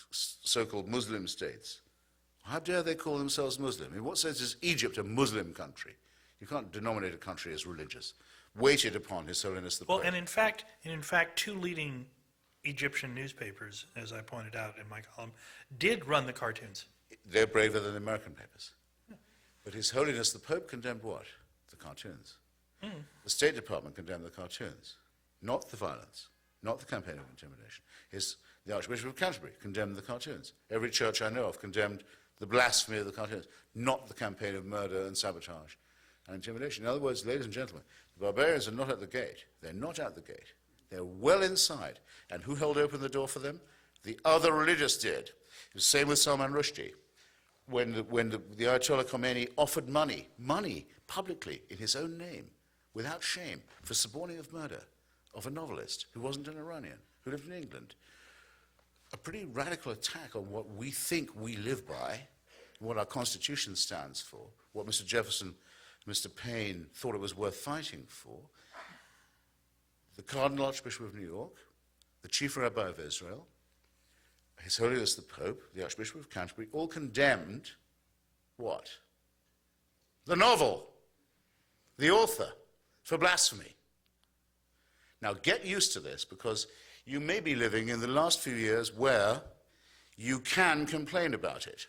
C: so-called Muslim states. How dare they call themselves Muslim? In what sense is Egypt a Muslim country? You can't denominate a country as religious. Waited upon His Holiness the Pope.
B: Well, and in fact, two leading Egyptian newspapers, as I pointed out in my column, did run the cartoons.
C: They're braver than the American papers. But His Holiness the Pope condemned what? The cartoons. The State Department condemned the cartoons, not the violence, not the campaign of intimidation. The Archbishop of Canterbury condemned the cartoons. Every church I know of condemned the blasphemy of the cartoons, not the campaign of murder and sabotage and intimidation. In other words, ladies and gentlemen, the barbarians are not at the gate. They're not at the gate. They're well inside. And who held open the door for them? The other religious did. It was the same with Salman Rushdie. When the Ayatollah Khomeini offered money publicly in his own name, without shame, for suborning of murder of a novelist who wasn't an Iranian, who lived in England. A pretty radical attack on what we think we live by, what our Constitution stands for, what Mr. Jefferson, Mr. Paine thought it was worth fighting for. The Cardinal Archbishop of New York, the Chief Rabbi of Israel, His Holiness the Pope, the Archbishop of Canterbury, all condemned what? The novel, the author, for blasphemy. Now get used to this, because you may be living in the last few years where you can complain about it.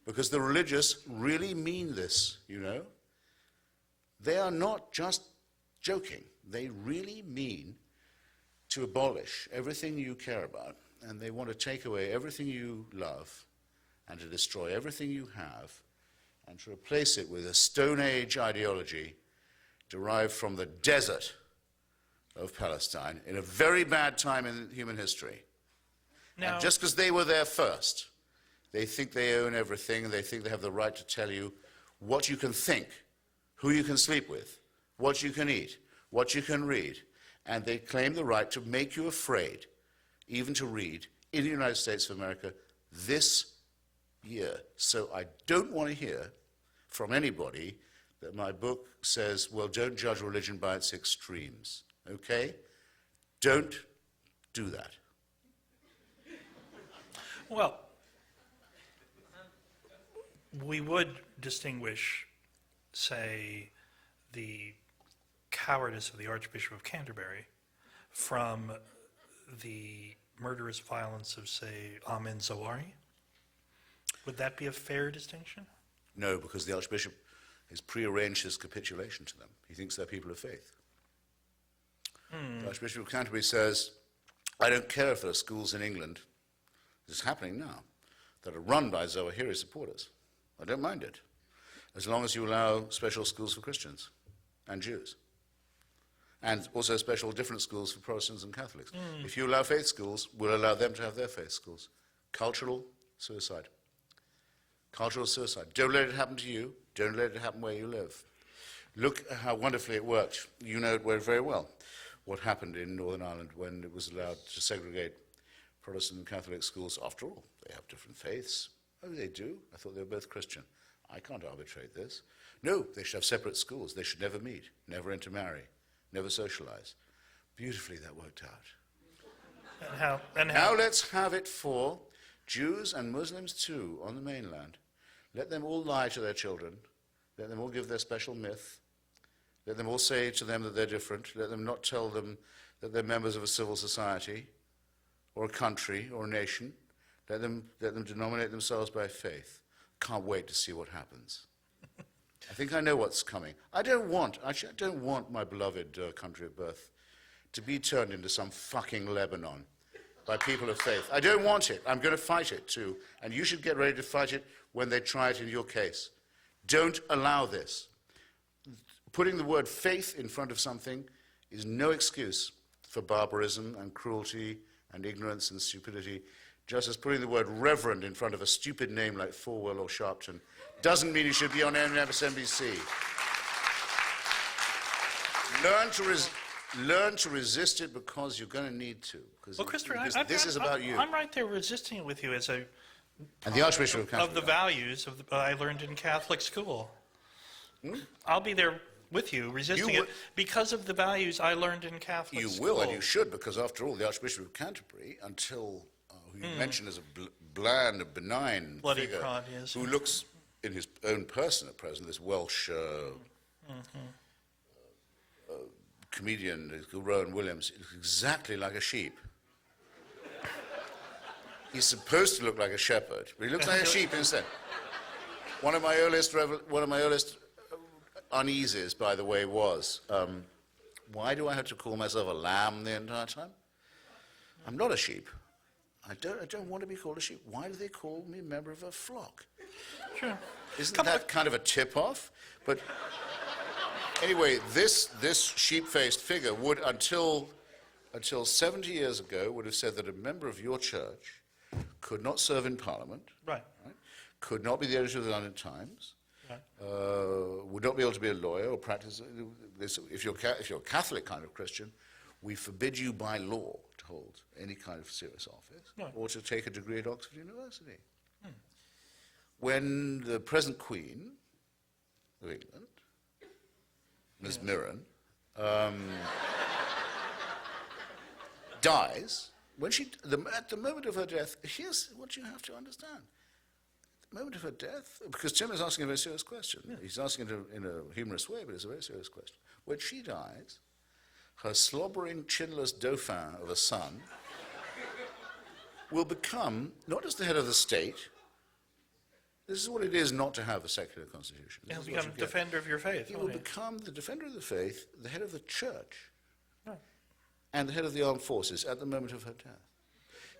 C: Because the religious really mean this, you know. They are not just joking. They really mean to abolish everything you care about, and they want to take away everything you love and to destroy everything you have and to replace it with a Stone Age ideology derived from the desert of Palestine in a very bad time in human history.
B: Now,
C: And just because they were there first, they think they own everything, and they think they have the right to tell you what you can think, who you can sleep with, what you can eat, what you can read, and they claim the right to make you afraid, even to read, in the United States of America this year. So I don't want to hear from anybody that my book says, well, don't judge religion by its extremes, okay? Don't do that.
B: well, we would distinguish, say, the cowardice of the Archbishop of Canterbury from the murderous violence of, say, Amin Zawahiri. Would that be a fair distinction?
C: No, because the Archbishop has prearranged his capitulation to them. He thinks they're people of faith. The Archbishop of Canterbury says, I don't care if there are schools in England, this is happening now, that are run by Zawahiri supporters. I don't mind it, as long as you allow special schools for Christians and Jews, and also special different schools for Protestants and Catholics. If you allow faith schools, we'll allow them to have their faith schools. Cultural suicide. Cultural suicide. Don't let it happen to you. Don't let it happen where you live. Look how wonderfully it worked. You know it very well, what happened in Northern Ireland when it was allowed to segregate Protestant and Catholic schools. After all, they have different faiths. Oh, they do? I thought they were both Christian. I can't arbitrate this. No, they should have separate schools. They should never meet, never intermarry, never socialize. Beautifully that worked out. Now let's have it for Jews and Muslims too on the mainland. Let them all lie to their children. Let them all give their special myth. Let them all say to them that they're different. Let them not tell them that they're members of a civil society or a country or a nation. Let them denominate themselves by faith. Can't wait to see what happens. I think I know what's coming. I don't want my beloved country of birth to be turned into some fucking Lebanon by people of faith. I don't want it. I'm going to fight it too. And you should get ready to fight it when they try it in your case. Don't allow this. Putting the word faith in front of something is no excuse for barbarism and cruelty and ignorance and stupidity. Just as putting the word reverend in front of a stupid name like Falwell or Sharpton doesn't mean you should be on MSNBC. Learn to resist it because you're going to need to.
B: Well, Christopher,
C: this is about you.
B: I'm right there resisting it with you as a
C: And the Archbishop of Canterbury.
B: of the values of I learned in Catholic school. I'll be there with you, resisting it because of the values I learned in Catholic school.
C: You will, and you should, because after all, the Archbishop of Canterbury, until who you mentioned as a bland, a benign
B: Bloody
C: figure,
B: prod, yes.
C: who looks in his own person at present, this Welsh comedian, Rowan Williams, looks exactly like a sheep. He's supposed to look like a shepherd, but he looks like a sheep instead. One of my earliest uneases, by the way, was, why do I have to call myself a lamb the entire time? I'm not a sheep. I don't want to be called a sheep. Why do they call me a member of a flock?
B: Sure.
C: Isn't that kind of a tip-off? But anyway, this sheep-faced figure would, until 70 years ago, would have said that a member of your church could not serve in Parliament,
B: Right.
C: could not be the editor of the London Times, would not be able to be a lawyer or practice this. If you're a Catholic kind of Christian, we forbid you by law to hold any kind of serious office or to take a degree at Oxford University. When the present Queen of England, Ms. Mirren, dies, at the moment of her death, here's what you have to understand. The moment of her death, because Tim is asking a very serious question. Yeah. He's asking it in a humorous way, but it's a very serious question. When she dies, her slobbering, chinless dauphin of a son will become not just the head of the state. This is what it is not to have a secular constitution.
B: He'll become a defender of your faith.
C: He will become the defender of the faith, the head of the church, and the head of the armed forces at the moment of her death.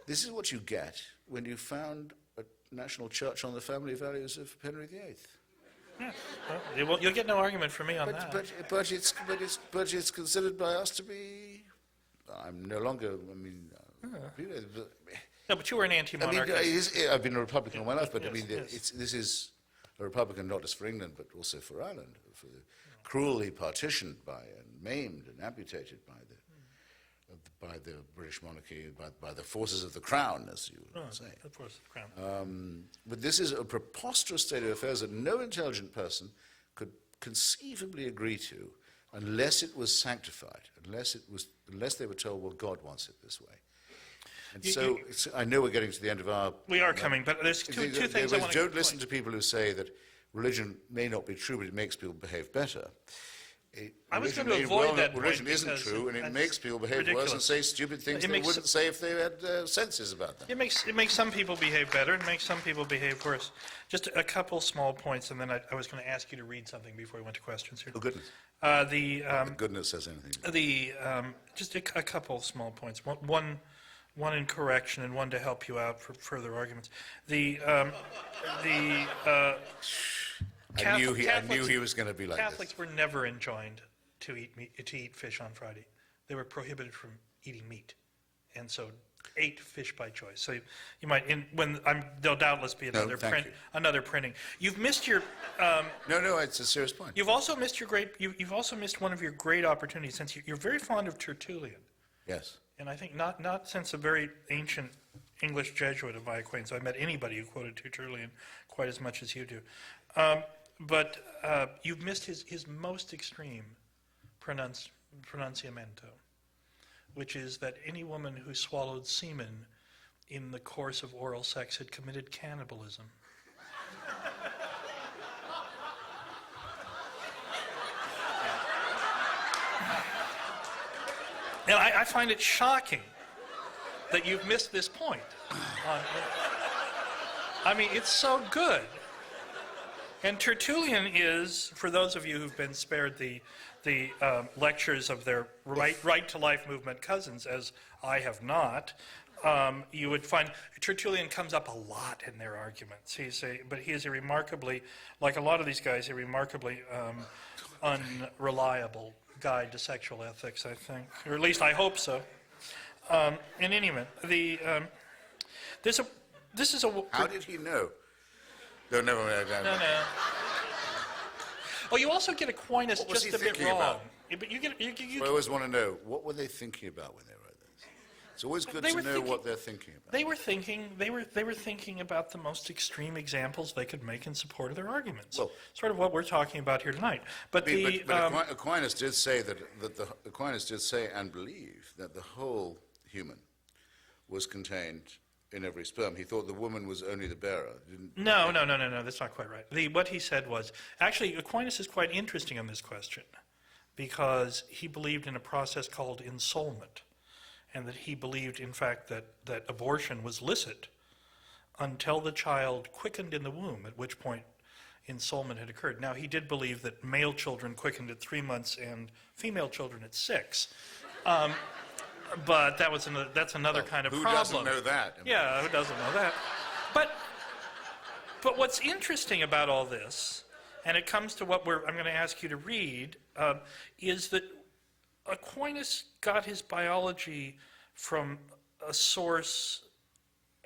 C: This is what you get when you found a national church on the family values of Henry VIII.
B: Well, you'll get no argument from me on that.
C: But it's considered by us to be. I'm no longer. I mean.
B: No, but you were an anti-monarchist.
C: I've been a Republican all my life, but I mean,
B: yes.
C: this is a Republican not just for England, but also for Ireland, for the cruelly partitioned by and maimed and amputated by the British monarchy, by the forces of the Crown, as you would say.
B: The forces of the Crown.
C: But this is a preposterous state of affairs that no intelligent person could conceivably agree to unless it was sanctified, unless they were told, well, God wants it this way. And I know we're getting to the end of our...
B: We are coming, but there's two things I want to...
C: Don't listen to people who say that religion may not be true, but it makes people behave better.
B: I was going to avoid that point
C: religion isn't true, and it makes people behave worse and say stupid things they wouldn't say if they had senses about them.
B: It makes some people behave better and makes some people behave worse. Just a couple small points, and then I was going to ask you to read something before we went to questions here.
C: Oh, goodness. Goodness says anything.
B: Just a couple small points. One in correction and one to help you out for further arguments.
C: I knew he was going to be like
B: Catholics
C: this.
B: were never enjoined to eat fish on Friday. They were prohibited from eating meat, and so ate fish by choice. So you might there'll doubtless be another printing. You've missed your.
C: No, it's a serious point.
B: You've also missed You've also missed one of your great opportunities, since you're very fond of Tertullian.
C: Yes.
B: And I think not since a very ancient English Jesuit of my acquaintance I met anybody who quoted Tertullian quite as much as you do. But you've missed his most extreme pronunciamento, which is that any woman who swallowed semen in the course of oral sex had committed cannibalism. And I find it shocking that you've missed this point. I mean, it's so good. And Tertullian is, for those of you who've been spared the lectures of their right to life movement cousins, as I have not, you would find Tertullian comes up a lot in their arguments. But he is a remarkably, like a lot of these guys, a remarkably unreliable guide to sexual ethics, I think, or at least I hope so. In any event, this is a.
C: How did he know? No, never mind.
B: No. Oh, you also get Aquinas just a bit wrong.
C: About?
B: But you
C: I always want to know, what were they thinking about when they wrote this? It's always good to know what they're thinking about.
B: They were thinking about the most extreme examples they could make in support of their arguments. Well, sort of what we're talking about here tonight. But
C: Aquinas did say Aquinas did say and believe that the whole human was contained in every sperm. He thought the woman was only the bearer.
B: No, that's not quite right. What he said was, actually, Aquinas is quite interesting on this question, because he believed in a process called ensoulment, and that he believed, in fact, that abortion was licit until the child quickened in the womb, at which point ensoulment had occurred. Now, he did believe that male children quickened at 3 months and female children at 6. But that's another kind of problem.
C: Who doesn't know that?
B: Yeah, who doesn't know that? But what's interesting about all this, and it comes to what I'm going to ask you to read, is that Aquinas got his biology from a source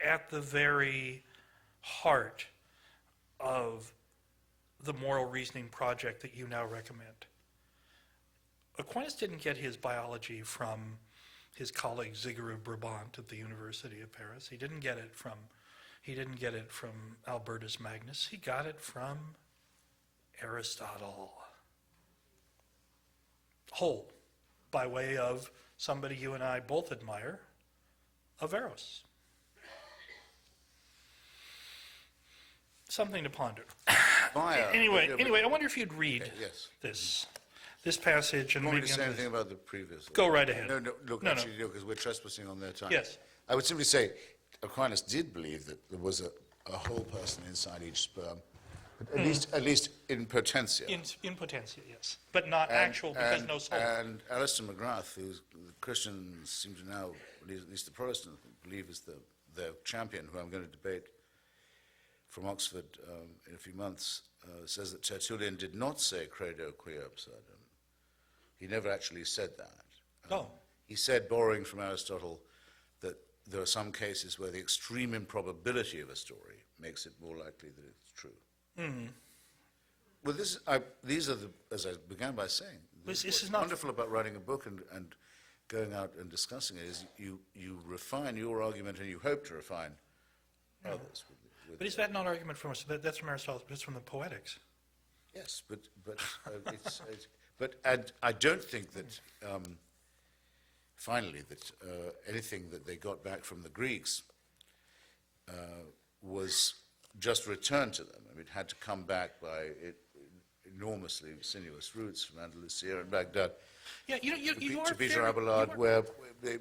B: at the very heart of the moral reasoning project that you now recommend. Aquinas didn't get his biology from his colleague Zigerud Brabant at the University of Paris. He didn't get it from Albertus Magnus. He got it from Aristotle. Whole, by way of somebody you and I both admire, Averroes. Something to ponder. Anyway, I wonder if you'd read this passage. And
C: want me to say anything about the previous?
B: Go right ahead.
C: No, actually, because we're trespassing on their time.
B: Yes.
C: I would simply say Aquinas did believe that there was a whole person inside each sperm, at least in potentia.
B: In potentia, yes. But not actual, because no soul.
C: And Alistair McGrath, who the Christians seem to now, at least the Protestants, believe is the champion, who I'm going to debate from Oxford in a few months says that Tertullian did not say credo quia absurdum. He never actually said that.
B: Oh.
C: He said, borrowing from Aristotle, that there are some cases where the extreme improbability of a story makes it more likely that it's true.
B: Mm.
C: Well, these are the, as I began by saying,
B: This
C: what's
B: is not
C: wonderful about writing a book and going out and discussing it is you refine your argument and you hope to refine others.
B: But is that not argument from us? That's from Aristotle, but it's from the Poetics.
C: Yes, but I don't think that, finally, that anything that they got back from the Greeks was just returned to them. I mean, it had to come back by enormously sinuous routes from Andalusia and Baghdad
B: Yeah, you are
C: to Peter
B: very-
C: Abelard,
B: you are-
C: where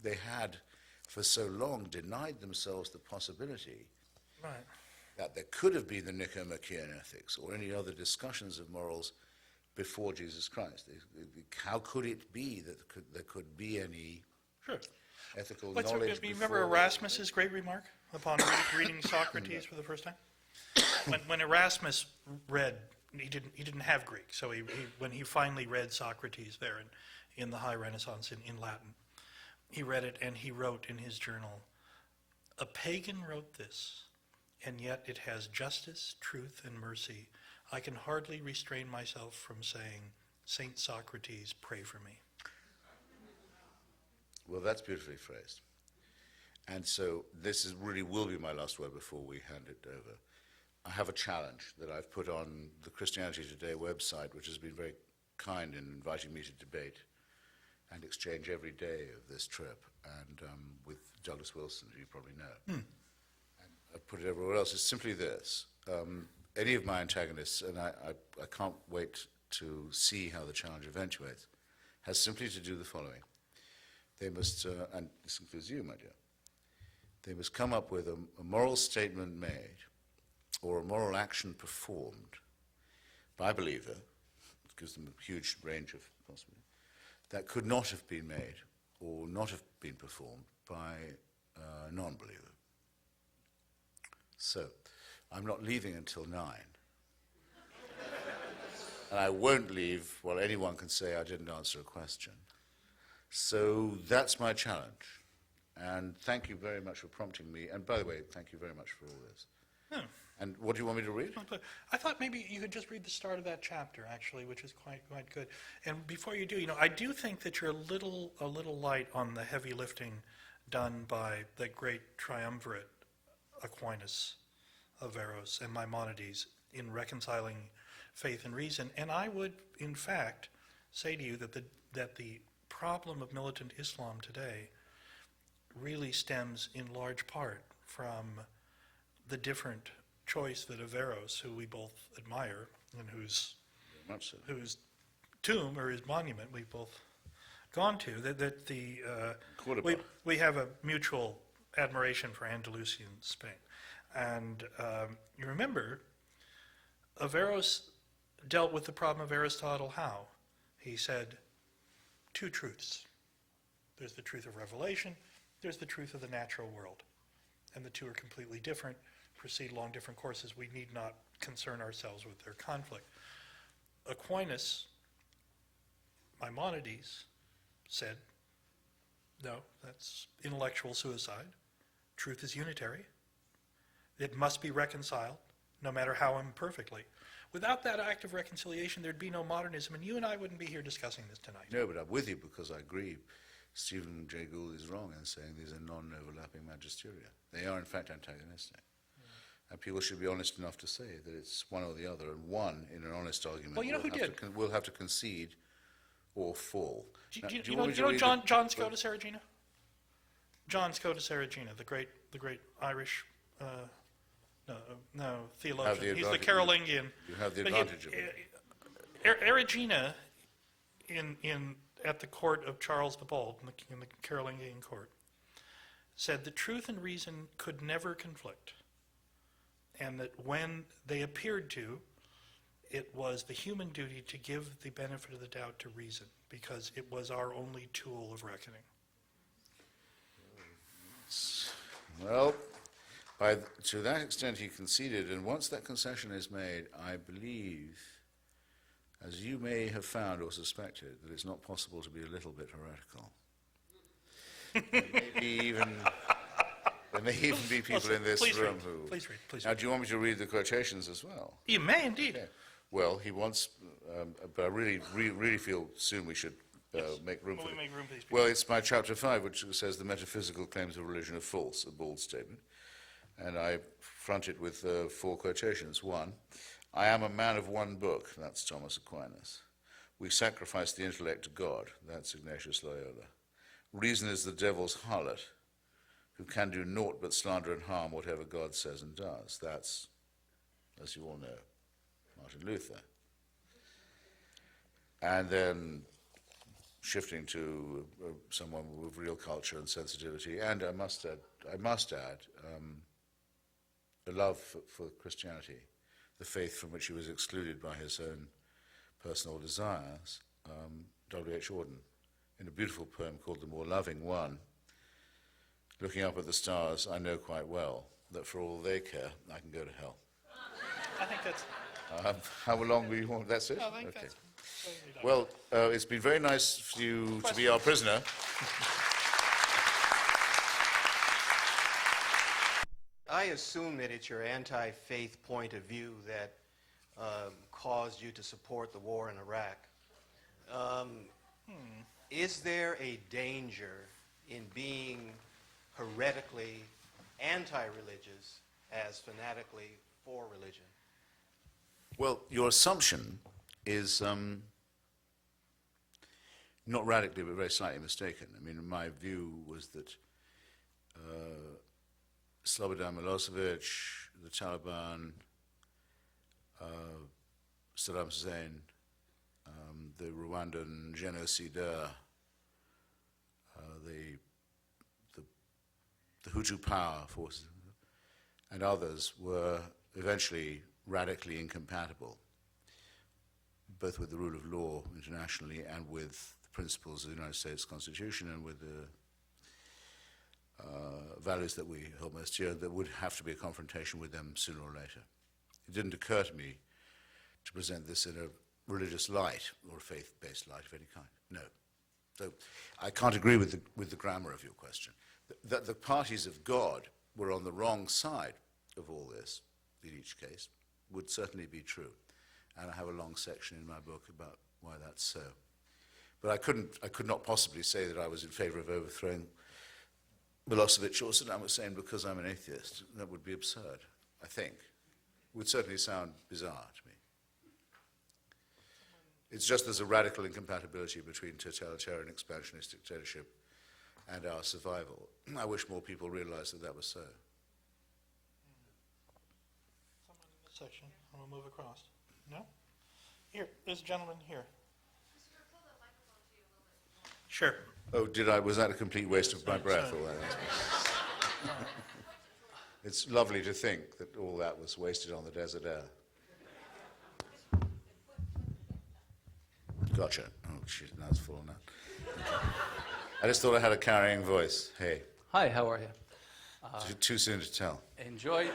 C: they had for so long denied themselves the possibility
B: Right.
C: that there could have been the Nicomachean ethics or any other discussions of morals before Jesus Christ. How could it be that there could be any
B: Sure.
C: ethical
B: But so,
C: knowledge
B: you remember
C: before?
B: Erasmus's great remark upon reading Socrates for the first time? When Erasmus read, he didn't have Greek, so when he finally read Socrates there in the High Renaissance in Latin, he read it and he wrote in his journal, "A pagan wrote this, and yet it has justice, truth, and mercy. I can hardly restrain myself from saying, Saint Socrates, pray for me."
C: Well, that's beautifully phrased. And so this really will be my last word before we hand it over. I have a challenge that I've put on the Christianity Today website, which has been very kind in inviting me to debate and exchange every day of this trip, and with Douglas Wilson, who you probably know. And I've put it everywhere else. It's simply this. Any of my antagonists, and I can't wait to see how the challenge eventuates, has simply to do the following. They must, and this includes you, my dear, they must come up with a moral statement made or a moral action performed by a believer, it gives them a huge range of possibilities, that could not have been made or not have been performed by a non-believer. So, I'm not leaving until 9. And I won't leave while anyone can say I didn't answer a question. So that's my challenge. And thank you very much for prompting me. And by the way, thank you very much for all this.
B: Hmm.
C: And what do you want me to read?
B: I thought maybe you could just read the start of that chapter, actually, which is quite good. And before you do, I do think that you're a little light on the heavy lifting done by the great triumvirate, Aquinas, Averroes, and Maimonides, in reconciling faith and reason. And I would, in fact, say to you that the problem of militant Islam today really stems in large part from the different choice that Averroes, who we both admire, and whose tomb or his monument we've both gone to, we have a mutual admiration for Andalusian Spain. And you remember, Averroes dealt with the problem of Aristotle how? He said, 2 truths. There's the truth of revelation, there's the truth of the natural world. And the two are completely different, proceed along different courses. We need not concern ourselves with their conflict. Aquinas, Maimonides, said, no, that's intellectual suicide. Truth is unitary. It must be reconciled, no matter how imperfectly. Without that act of reconciliation, there'd be no modernism, and you and I wouldn't be here discussing this tonight.
C: No, but I'm with you because I agree. Stephen Jay Gould is wrong in saying these are non-overlapping magisteria. They are, in fact, antagonistic. And people should be honest enough to say that it's one or the other, and one, in an honest argument,
B: Well, you know who did?
C: Will have to concede or fall.
B: Do
C: Now,
B: you
C: want me to
B: know
C: read
B: John Scotus Erigena? John Scotus Erigena, the great Irish, theologian. He's the Carolingian.
C: You have the
B: But
C: advantage of it.
B: Erigena, at the court of Charles the Bald, in the Carolingian court, said that truth and reason could never conflict, and that when they appeared to, it was the human duty to give the benefit of the doubt to reason, because it was our only tool of reckoning.
C: Well, To that extent, he conceded, and once that concession is made, I believe, as you may have found or suspected, that it's not possible to be a little bit heretical. There may even be people in this room who...
B: Please read.
C: Now, do you want me to read the quotations as well?
B: You may indeed.
C: Okay. Well, he wants, but I really feel soon we should make room for it.
B: Make room for these people.
C: Well, it's my chapter 5, which says the metaphysical claims of religion are false, a bold statement. And I front it with 4 quotations. 1, I am a man of one book, that's Thomas Aquinas. We sacrifice the intellect to God, that's Ignatius Loyola. Reason is the devil's harlot, who can do naught but slander and harm whatever God says and does. That's, as you all know, Martin Luther. And then shifting to someone with real culture and sensitivity, and I must add, a love for Christianity, the faith from which he was excluded by his own personal desires, W.H. Auden, in a beautiful poem called The More Loving One. Looking up at the stars, I know quite well that for all they care, I can go to hell.
B: I think that's...
C: How long will you want? That's it?
B: I think
C: Okay.
B: that's...
C: Well, it's been very nice for you to be our prisoner.
D: I assume that it's your anti-faith point of view that caused you to support the war in Iraq. Is there a danger in being heretically anti-religious as fanatically for religion?
C: Well, your assumption is not radically but very slightly mistaken. I mean, my view was that Slobodan Milosevic, the Taliban, Saddam Hussein, the Rwandan genocidaire, the Hutu power forces, and others were eventually radically incompatible, both with the rule of law internationally and with the principles of the United States Constitution and with the values that we hold most dear. There would have to be a confrontation with them sooner or later. It didn't occur to me to present this in a religious light or a faith-based light of any kind. No. So I can't agree with the grammar of your question. That the parties of God were on the wrong side of all this, in each case, would certainly be true. And I have a long section in my book about why that's so. But I could not possibly say that I was in favor of overthrowing Milosevic or Saddam Hussein because I'm an atheist. That would be absurd, I think. It would certainly sound bizarre to me. It's just there's a radical incompatibility between totalitarian expansionist dictatorship and our survival. I wish more people realized that that was so.
B: Someone in this section. I'm going to move across. No? Here, there's a gentleman here. Sure.
C: Oh, was that a complete waste of my breath? All that? It's lovely to think that all that was wasted on the desert air. Gotcha. Oh, shit, now it's full now. I just thought I had a carrying voice. Hey.
E: Hi, how are you?
C: Too soon to tell.
E: Enjoyed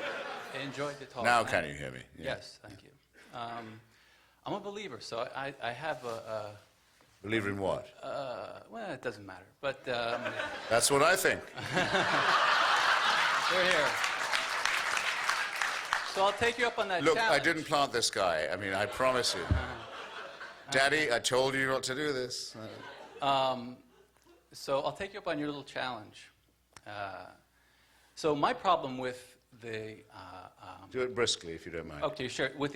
E: the talk.
C: Now can you hear me? Yeah.
E: Yes, thank you. I'm a believer, so I have a
C: Believer in what?
E: well, it doesn't matter, but
C: That's what I think.
E: they're here. So I'll take you up on that
C: Look,
E: challenge.
C: I didn't plant this guy. I mean, I promise you. Daddy, I told you not to do this.
E: So I'll take you up on your little challenge. So my problem with the
C: Do it briskly, if you don't mind.
E: okay, sure, with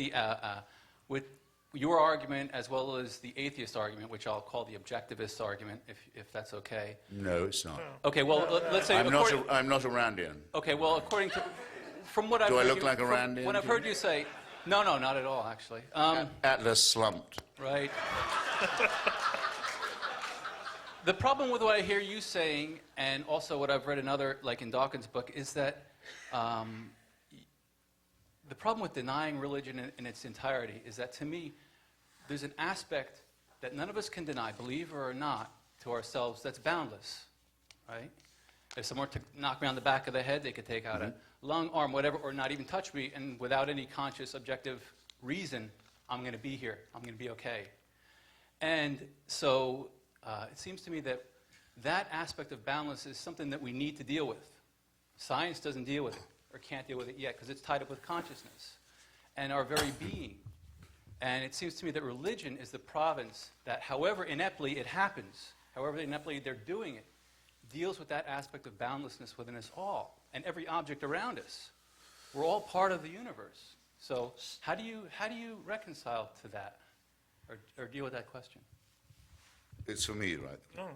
E: your argument as well as the atheist argument, which I'll call the objectivist argument, if that's okay.
C: No, it's not.
E: Okay, well, let's say
C: I'm not a Randian.
E: okay, well, according to from what I've
C: Do I
E: heard
C: look
E: you,
C: like a
E: from
C: Randian
E: what I've
C: to
E: heard
C: you?
E: you say, no, not at all, actually.
C: Atlas slumped.
E: Right. The problem with what I hear you saying, and also what I've read in other, like in Dawkins' book, is that the problem with denying religion in its entirety is that, to me, there's an aspect that none of us can deny, believer or not, to ourselves that's boundless, right? If someone were to knock me on the back of the head, they could take out a lung, arm, whatever, or not even touch me, and without any conscious, objective reason, I'm going to be here. I'm going to be okay. And so it seems to me that that aspect of boundless is something that we need to deal with. Science doesn't deal with it, or can't deal with it yet, because it's tied up with consciousness and our very being. And it seems to me that religion is the province that, however ineptly it happens, however ineptly they're doing it, deals with that aspect of boundlessness within us all and every object around us. We're all part of the universe. So how do you reconcile to that, or deal with that question?
C: It's for me, right?
B: No.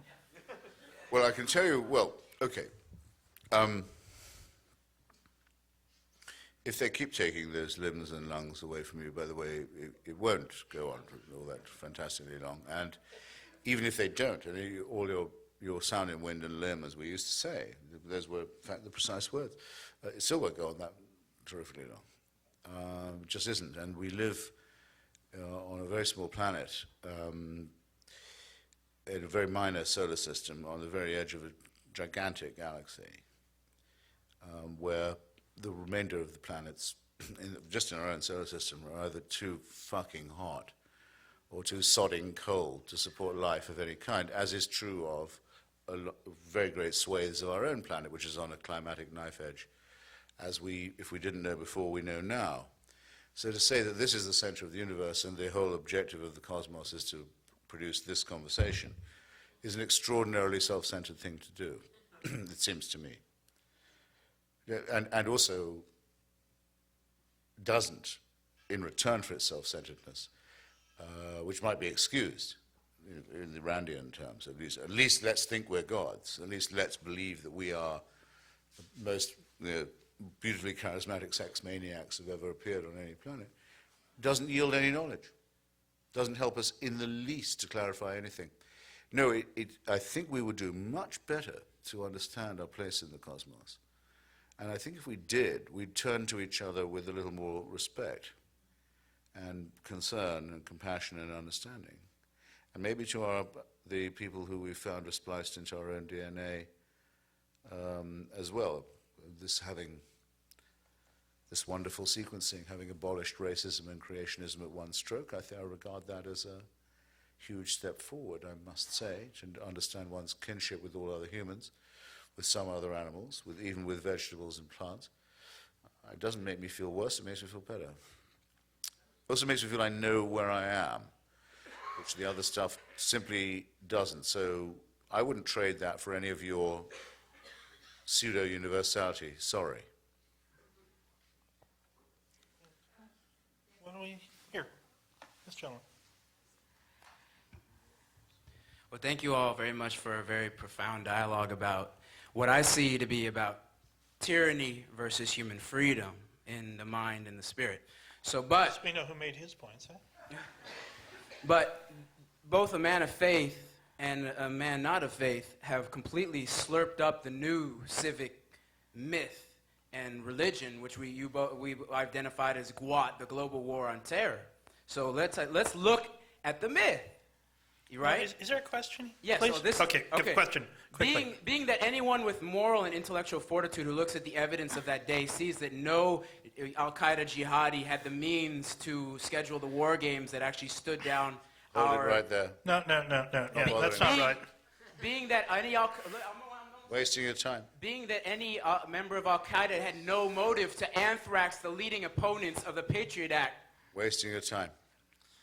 C: Well, I can tell you, well, okay. If they keep taking those limbs and lungs away from you, by the way, it won't go on for all that fantastically long. And even if they don't, and all your sound in wind and limb, as we used to say, those were, in fact, the precise words, it still won't go on that terrifically long. It just isn't. And we live on a very small planet, in a very minor solar system, on the very edge of a gigantic galaxy, where the remainder of the planets, just in our own solar system, are either too fucking hot or too sodding cold to support life of any kind, as is true of very great swathes of our own planet, which is on a climatic knife edge, as if we didn't know before, we know now. So to say that this is the center of the universe and the whole objective of the cosmos is to produce this conversation is an extraordinarily self-centered thing to do, it seems to me. And also doesn't, in return for its self-centeredness, which might be excused in the Randian terms, at least let's think we're gods. At least let's believe that we are the most beautifully charismatic sex maniacs who've ever appeared on any planet. Doesn't yield any knowledge. Doesn't help us in the least to clarify anything. No, I think we would do much better to understand our place in the cosmos. And I think if we did, we'd turn to each other with a little more respect and concern and compassion and understanding. And maybe to the people who we found are spliced into our own DNA as well. Having this wonderful sequencing, having abolished racism and creationism at one stroke, I regard that as a huge step forward, I must say, to understand one's kinship with all other humans, with some other animals, even with vegetables and plants. It doesn't make me feel worse, it makes me feel better. It also makes me feel I know where I am, which the other stuff simply doesn't. So I wouldn't trade that for any of your pseudo-universality, sorry.
B: Why don't we, here, this gentleman.
F: Well, thank you all very much for a very profound dialogue about what I see to be about tyranny versus human freedom in the mind and the spirit. So, but
B: We know who made his points, huh?
F: But both a man of faith and a man not of faith have completely slurped up the new civic myth and religion, which we identified as GWAT, the Global War on Terror. So let's look at the myth. You right?
B: Is there a question?
F: Yes.
B: Please?
F: So this,
B: okay, give a question, quickly.
F: Being that anyone with moral and intellectual fortitude who looks at the evidence of that day sees that no al-Qaeda jihadi had the means to schedule the war games that actually stood down
C: Hold it right there.
B: No. Yeah, that's not right.
F: Being that any
C: Wasting your time.
F: Being that any member of al-Qaeda had no motive to anthrax the leading opponents of the Patriot Act.
C: Wasting your time.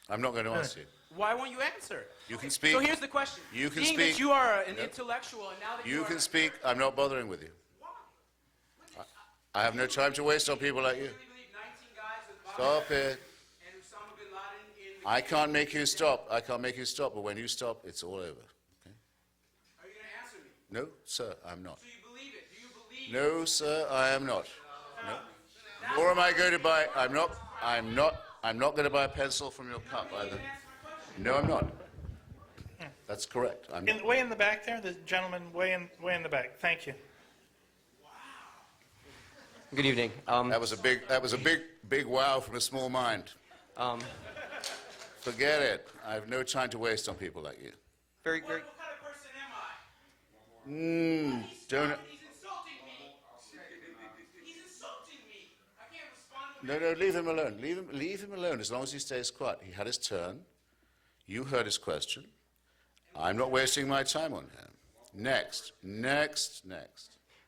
C: I'm not going to answer you.
F: Why won't you answer?
C: You can speak.
F: So here's the question.
C: You can
F: Being
C: speak.
F: that you are an intellectual and now that
C: You
F: you
C: can
F: are...
C: speak. I'm not bothering with you. I have no time to waste on people like you. Stop it. I can't make you stop. I can't make you stop, but when you stop, it's all over. Okay?
F: Are you going to answer me?
C: No, sir, I'm not.
F: Do you believe it? Do you believe
C: No, sir, I am not. No. Nor am I going to buy. I'm not going to buy a pencil from your cup either. No, I'm not. That's correct. I'm not.
B: Way in the back there, the gentleman way in the back. Thank you.
G: Good evening.
C: That was a big wow from a small mind. Forget it. I have no time to waste on people like you.
G: Very.
F: What kind of person am I?
C: Don't.
F: He's insulting me. He's insulting
C: No, leave him alone. Leave him alone as long as he stays quiet. He had his turn. You heard his question. I'm not wasting my time on him. Next.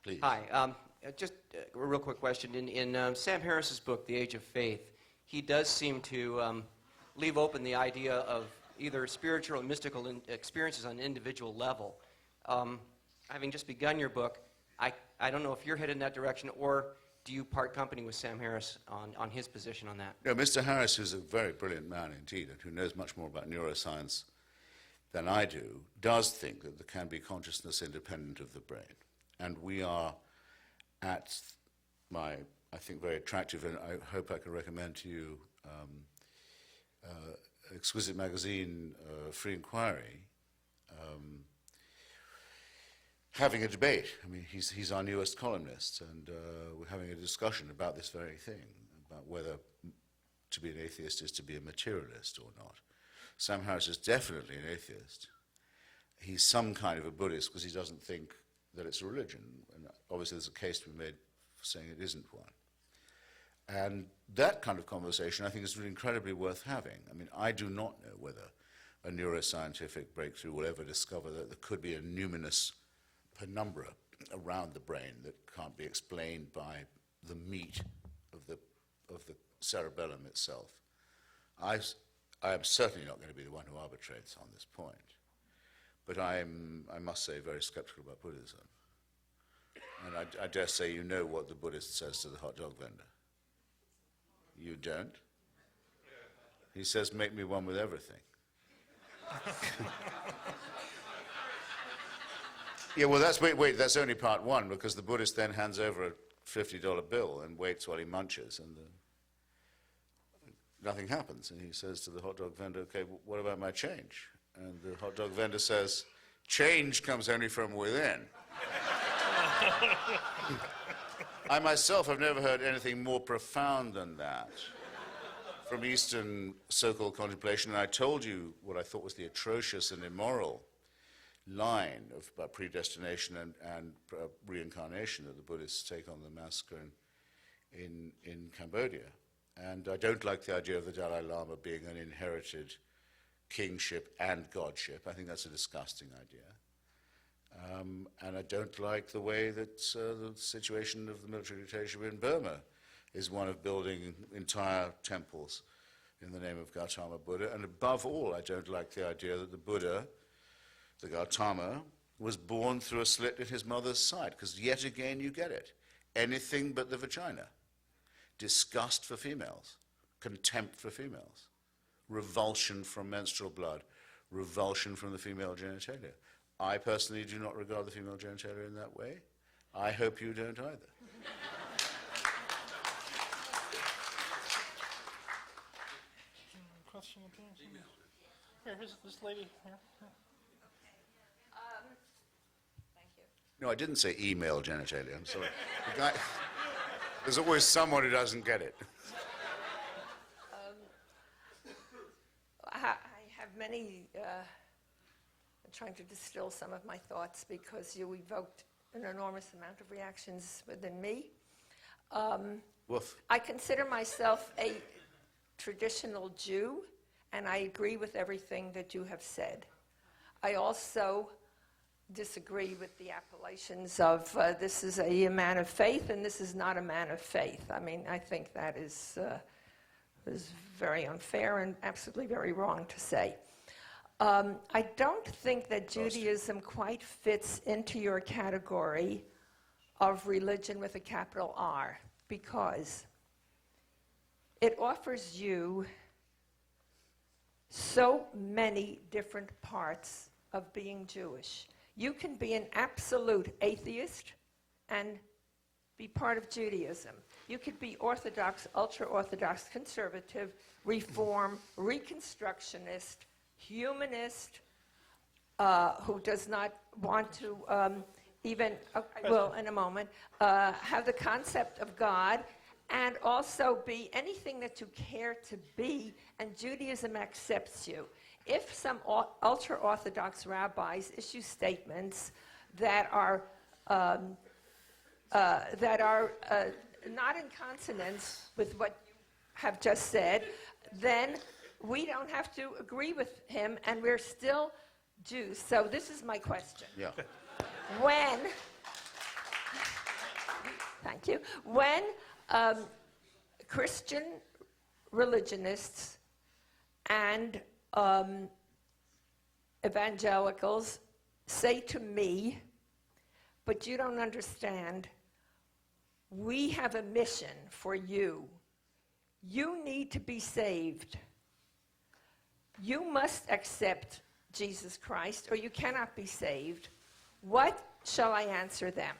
C: Please.
D: Hi. Just a real quick question. In Sam Harris's book, The Age of Faith, he does seem to leave open the idea of either spiritual and mystical experiences on an individual level. Having just begun your book, I don't know if you're headed in that direction, or do you part company with Sam Harris on his position on that?
C: No, Mr. Harris, who's a very brilliant man indeed, and who knows much more about neuroscience than I do, does think that there can be consciousness independent of the brain. And we are at my, I think, very attractive, and I hope I can recommend to you, exquisite magazine, Free Inquiry, having a debate. I mean, he's our newest columnist, and we're having a discussion about this very thing, about whether to be an atheist is to be a materialist or not. Sam Harris is definitely an atheist. He's some kind of a Buddhist because he doesn't think that it's a religion. And obviously there's a case to be made for saying it isn't one. And that kind of conversation, I think, is really incredibly worth having. I mean, I do not know whether a neuroscientific breakthrough will ever discover that there could be a numinous penumbra around the brain that can't be explained by the meat of the cerebellum itself. I am certainly not going to be the one who arbitrates on this point, but I must say, very skeptical about Buddhism. And I dare say you know what the Buddhist says to the hot dog vendor. You don't? He says, make me one with everything. Yeah, well, wait, that's only part one, because the Buddhist then hands over a $50 bill and waits while he munches, and nothing happens. And he says to the hot dog vendor, okay, what about my change? And the hot dog vendor says, change comes only from within. I myself have never heard anything more profound than that from Eastern so-called contemplation, and I told you what I thought was the atrocious and immoral line about predestination and reincarnation that the Buddhists take on the massacre in Cambodia. And I don't like the idea of the Dalai Lama being an inherited kingship and godship. I think that's a disgusting idea. And I don't like the way that the situation of the military dictatorship in Burma is one of building entire temples in the name of Gautama Buddha. And above all, I don't like the idea that the Buddha, the Gautama, was born through a slit in his mother's side, because yet again you get it. Anything but the vagina. Disgust for females, contempt for females, revulsion from menstrual blood, revulsion from the female genitalia. I personally do not regard the female genitalia in that way. I hope you don't either.
B: Question? Here, this lady here.
A: Thank you.
C: No, I didn't say email genitalia, I'm sorry. There's always someone who doesn't get it.
G: I have many, I'm trying to distill some of my thoughts because you evoked an enormous amount of reactions within me.
C: Woof.
G: I consider myself a traditional Jew, and I agree with everything that you have said. I also disagree with the appellations of this is a man of faith and this is not a man of faith. I mean, I think that is very unfair and absolutely very wrong to say. I don't think that Judaism quite fits into your category of religion with a capital R, because it offers you so many different parts of being Jewish. You can be an absolute atheist and be part of Judaism. You could be Orthodox, ultra-Orthodox, conservative, Reform, Reconstructionist, humanist, who does not want to even, I will in a moment, have the concept of God, and also be anything that you care to be, and Judaism accepts you. If some ultra-Orthodox rabbis issue statements that are not in consonance with what you have just said, then we don't have to agree with him, and we're still Jews. So this is my question.
C: Yeah.
G: When, thank you, when Christian religionists and evangelicals say to me, but you don't understand, we have a mission for you. You need to be saved. You must accept Jesus Christ, or you cannot be saved. What shall I answer them?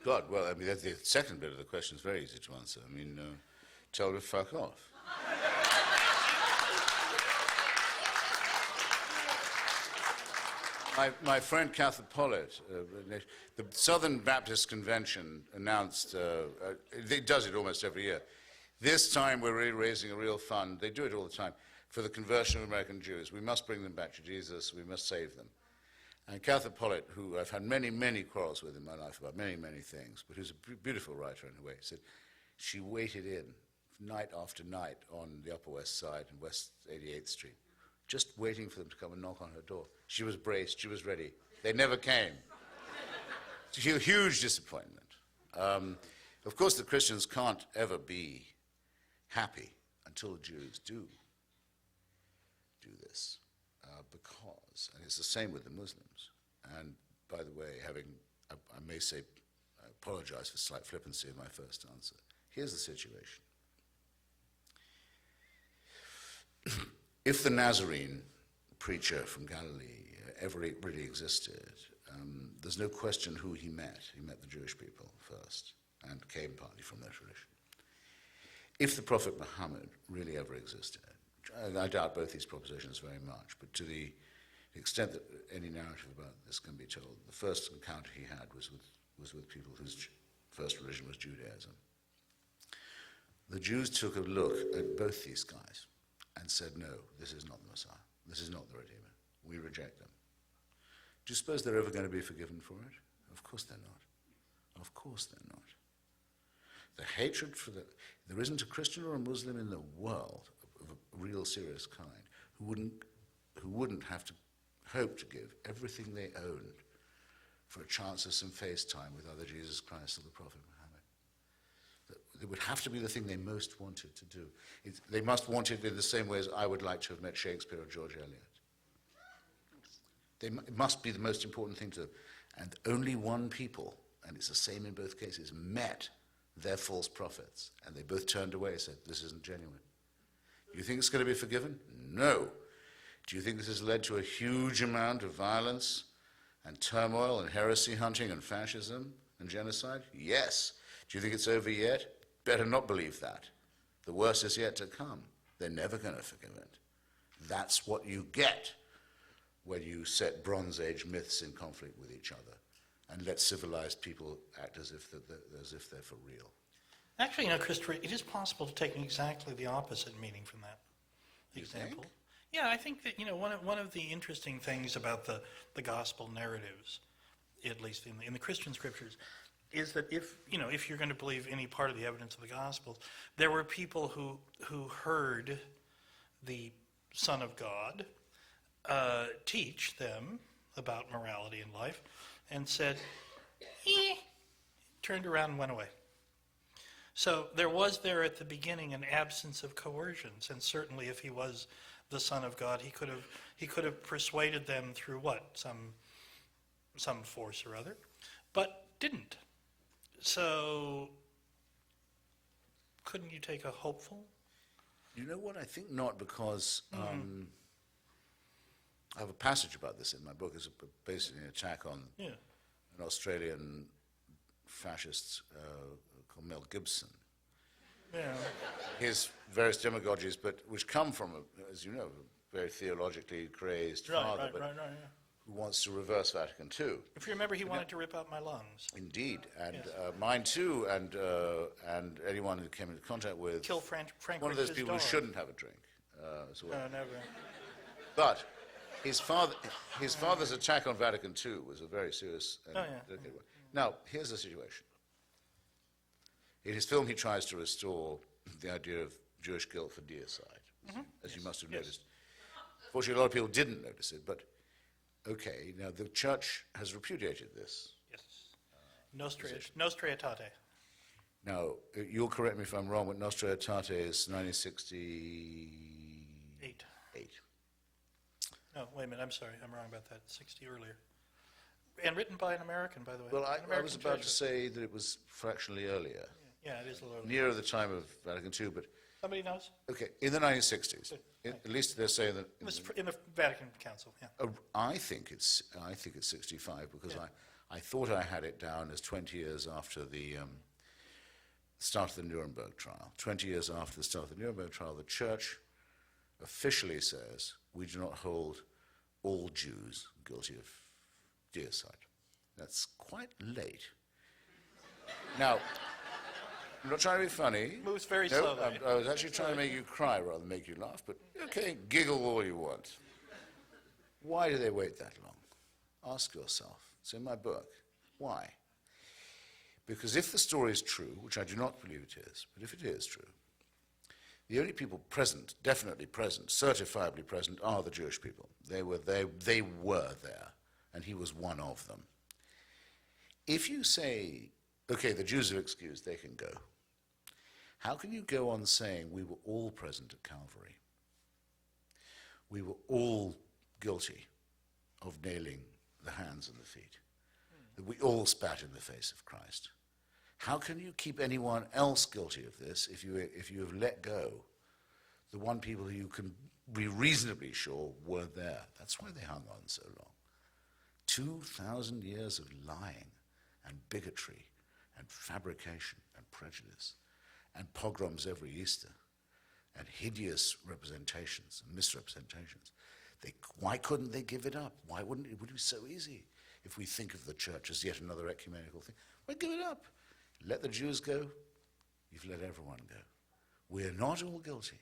C: God, well, I mean, the second bit of the question is very easy to answer. I mean, tell them to fuck off. My friend Catholic Pollitt, the Southern Baptist Convention announced, it does it almost every year. This time we're really raising a real fund, they do it all the time, for the conversion of American Jews. We must bring them back to Jesus, we must save them. And Catholic Pollitt, who I've had many, many quarrels with in my life about many, many things, but who's a beautiful writer in a way, said she waited in night after night on the Upper West Side and West 88th Street, just waiting for them to come and knock on her door. She was braced, she was ready. They never came. It's a huge disappointment. Of course, the Christians can't ever be happy until the Jews do this, because, and it's the same with the Muslims. And by the way, I may say, I apologize for slight flippancy in my first answer. Here's the situation. If the Nazarene preacher from Galilee ever really existed, there's no question who he met. He met the Jewish people first, and came partly from their tradition. If the Prophet Muhammad really ever existed, I doubt both these propositions very much, but to the extent that any narrative about this can be told, the first encounter he had was with people whose first religion was Judaism. The Jews took a look at both these guys and said, no, this is not the Messiah. This is not the Redeemer. We reject them. Do you suppose they're ever going to be forgiven for it? Of course they're not. Of course they're not. The hatred for there isn't a Christian or a Muslim in the world of a real serious kind who wouldn't have to hope to give everything they owned for a chance of some face time with either Jesus Christ or the Prophet Muhammad. It would have to be the thing they most wanted to do. They must want it in the same way as I would like to have met Shakespeare or George Eliot. It must be the most important thing to them. And only one people, and it's the same in both cases, met their false prophets. And they both turned away and said, this isn't genuine. Do you think it's going to be forgiven? No. Do you think this has led to a huge amount of violence and turmoil and heresy hunting and fascism and genocide? Yes. Do you think it's over yet? Better not believe that. The worst is yet to come. They're never going to forgive it. That's what you get when you set Bronze Age myths in conflict with each other and let civilized people act as if they're for real.
B: Actually, Christopher, it is possible to take exactly the opposite meaning from that example.
C: Think?
B: Yeah, I think that one of the interesting things about the gospel narratives, at least in the Christian scriptures, is that if you're going to believe any part of the evidence of the Gospels, there were people who heard the Son of God teach them about morality in life, and said, turned around and went away. So there was there at the beginning an absence of coercions, and certainly if he was the Son of God, he could have persuaded them through what? Some force or other, but didn't. So couldn't you take a hopeful?
C: You know what? I think not, because I have a passage about this in my book. It's basically an attack on an Australian fascist called Mel Gibson.
B: Yeah.
C: His various demagogies, but which come from, as you know, a very theologically crazy father,
B: Right.
C: who wants to reverse Vatican II.
B: If you remember, he wanted to rip out my lungs.
C: Indeed, and
B: Yes.
C: mine too, and anyone who came into contact with
B: Kill Frank
C: one of those
B: Rich's
C: people
B: dog.
C: who shouldn't have a drink as well.
B: No, never.
C: But his father's attack on Vatican II was a very serious and
B: Oh, yeah.
C: delicate one. Now, here's the situation. In his film, he tries to restore the idea of Jewish guilt for deicide, as you must have noticed. Fortunately, a lot of people didn't notice it, but okay, now the church has repudiated this.
B: Yes. Nostra Aetate.
C: Now, you'll correct me if I'm wrong, but Nostra Aetate is 1968.
B: No, wait a minute, I'm sorry, I'm wrong about that, 60 earlier. And written by an American, by the way.
C: Well,
B: An
C: I
B: American
C: was about to
B: Jesuit.
C: say that it was fractionally earlier,
B: Yeah, it is a little.
C: nearer the time of Vatican II, but
B: Somebody knows?
C: okay, in the 1960s.
B: Good.
C: At least they're saying that.
B: It was in the Vatican Council, yeah.
C: I think it's 65 because I thought I had it down as 20 years after the start of the Nuremberg trial. 20 years after the start of the Nuremberg trial, the church officially says we do not hold all Jews guilty of deicide. That's quite late. Now, I'm not trying to be funny.
B: Moves very
C: No,
B: slowly.
C: I was actually trying to make you cry rather than make you laugh, but okay, giggle all you want. Why do they wait that long? Ask yourself. It's in my book. Why? Because if the story is true, which I do not believe it is, but if it is true, the only people present, definitely present, certifiably present, are the Jewish people. They were there, and he was one of them. If you say, okay, the Jews are excused, they can go, how can you go on saying we were all present at Calvary? We were all guilty of nailing the hands and the feet. That we all spat in the face of Christ. How can you keep anyone else guilty of this if you have let go the one people who you can be reasonably sure were there? That's why they hung on so long. 2,000 years of lying and bigotry and fabrication and prejudice and pogroms every Easter and hideous representations and misrepresentations. Why couldn't they give it up? Why wouldn't it? Would be so easy if we think of the church as yet another ecumenical thing. Why give it up? Let the Jews go. You've let everyone go. We're not all guilty.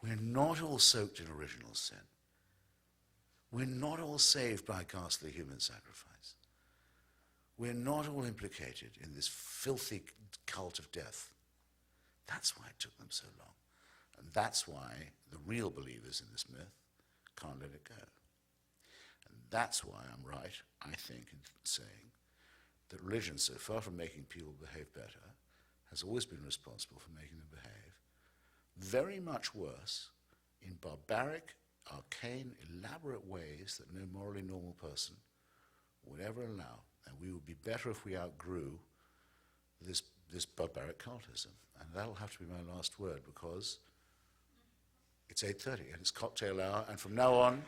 C: We're not all soaked in original sin. We're not all saved by ghastly human sacrifice. We're not all implicated in this filthy cult of death. That's why it took them so long. And that's why the real believers in this myth can't let it go. And that's why I'm right, I think, in saying that religion, so far from making people behave better, has always been responsible for making them behave very much worse in barbaric, arcane, elaborate ways that no morally normal person would ever allow. And we would be better if we outgrew this barbaric cultism. And that'll have to be my last word because it's 8:30 and it's cocktail hour, and from now on,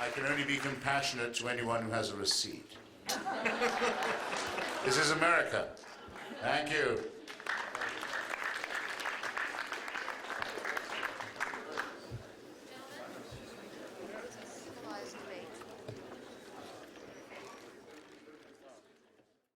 C: I can only be compassionate to anyone who has a receipt. This is America. Thank you.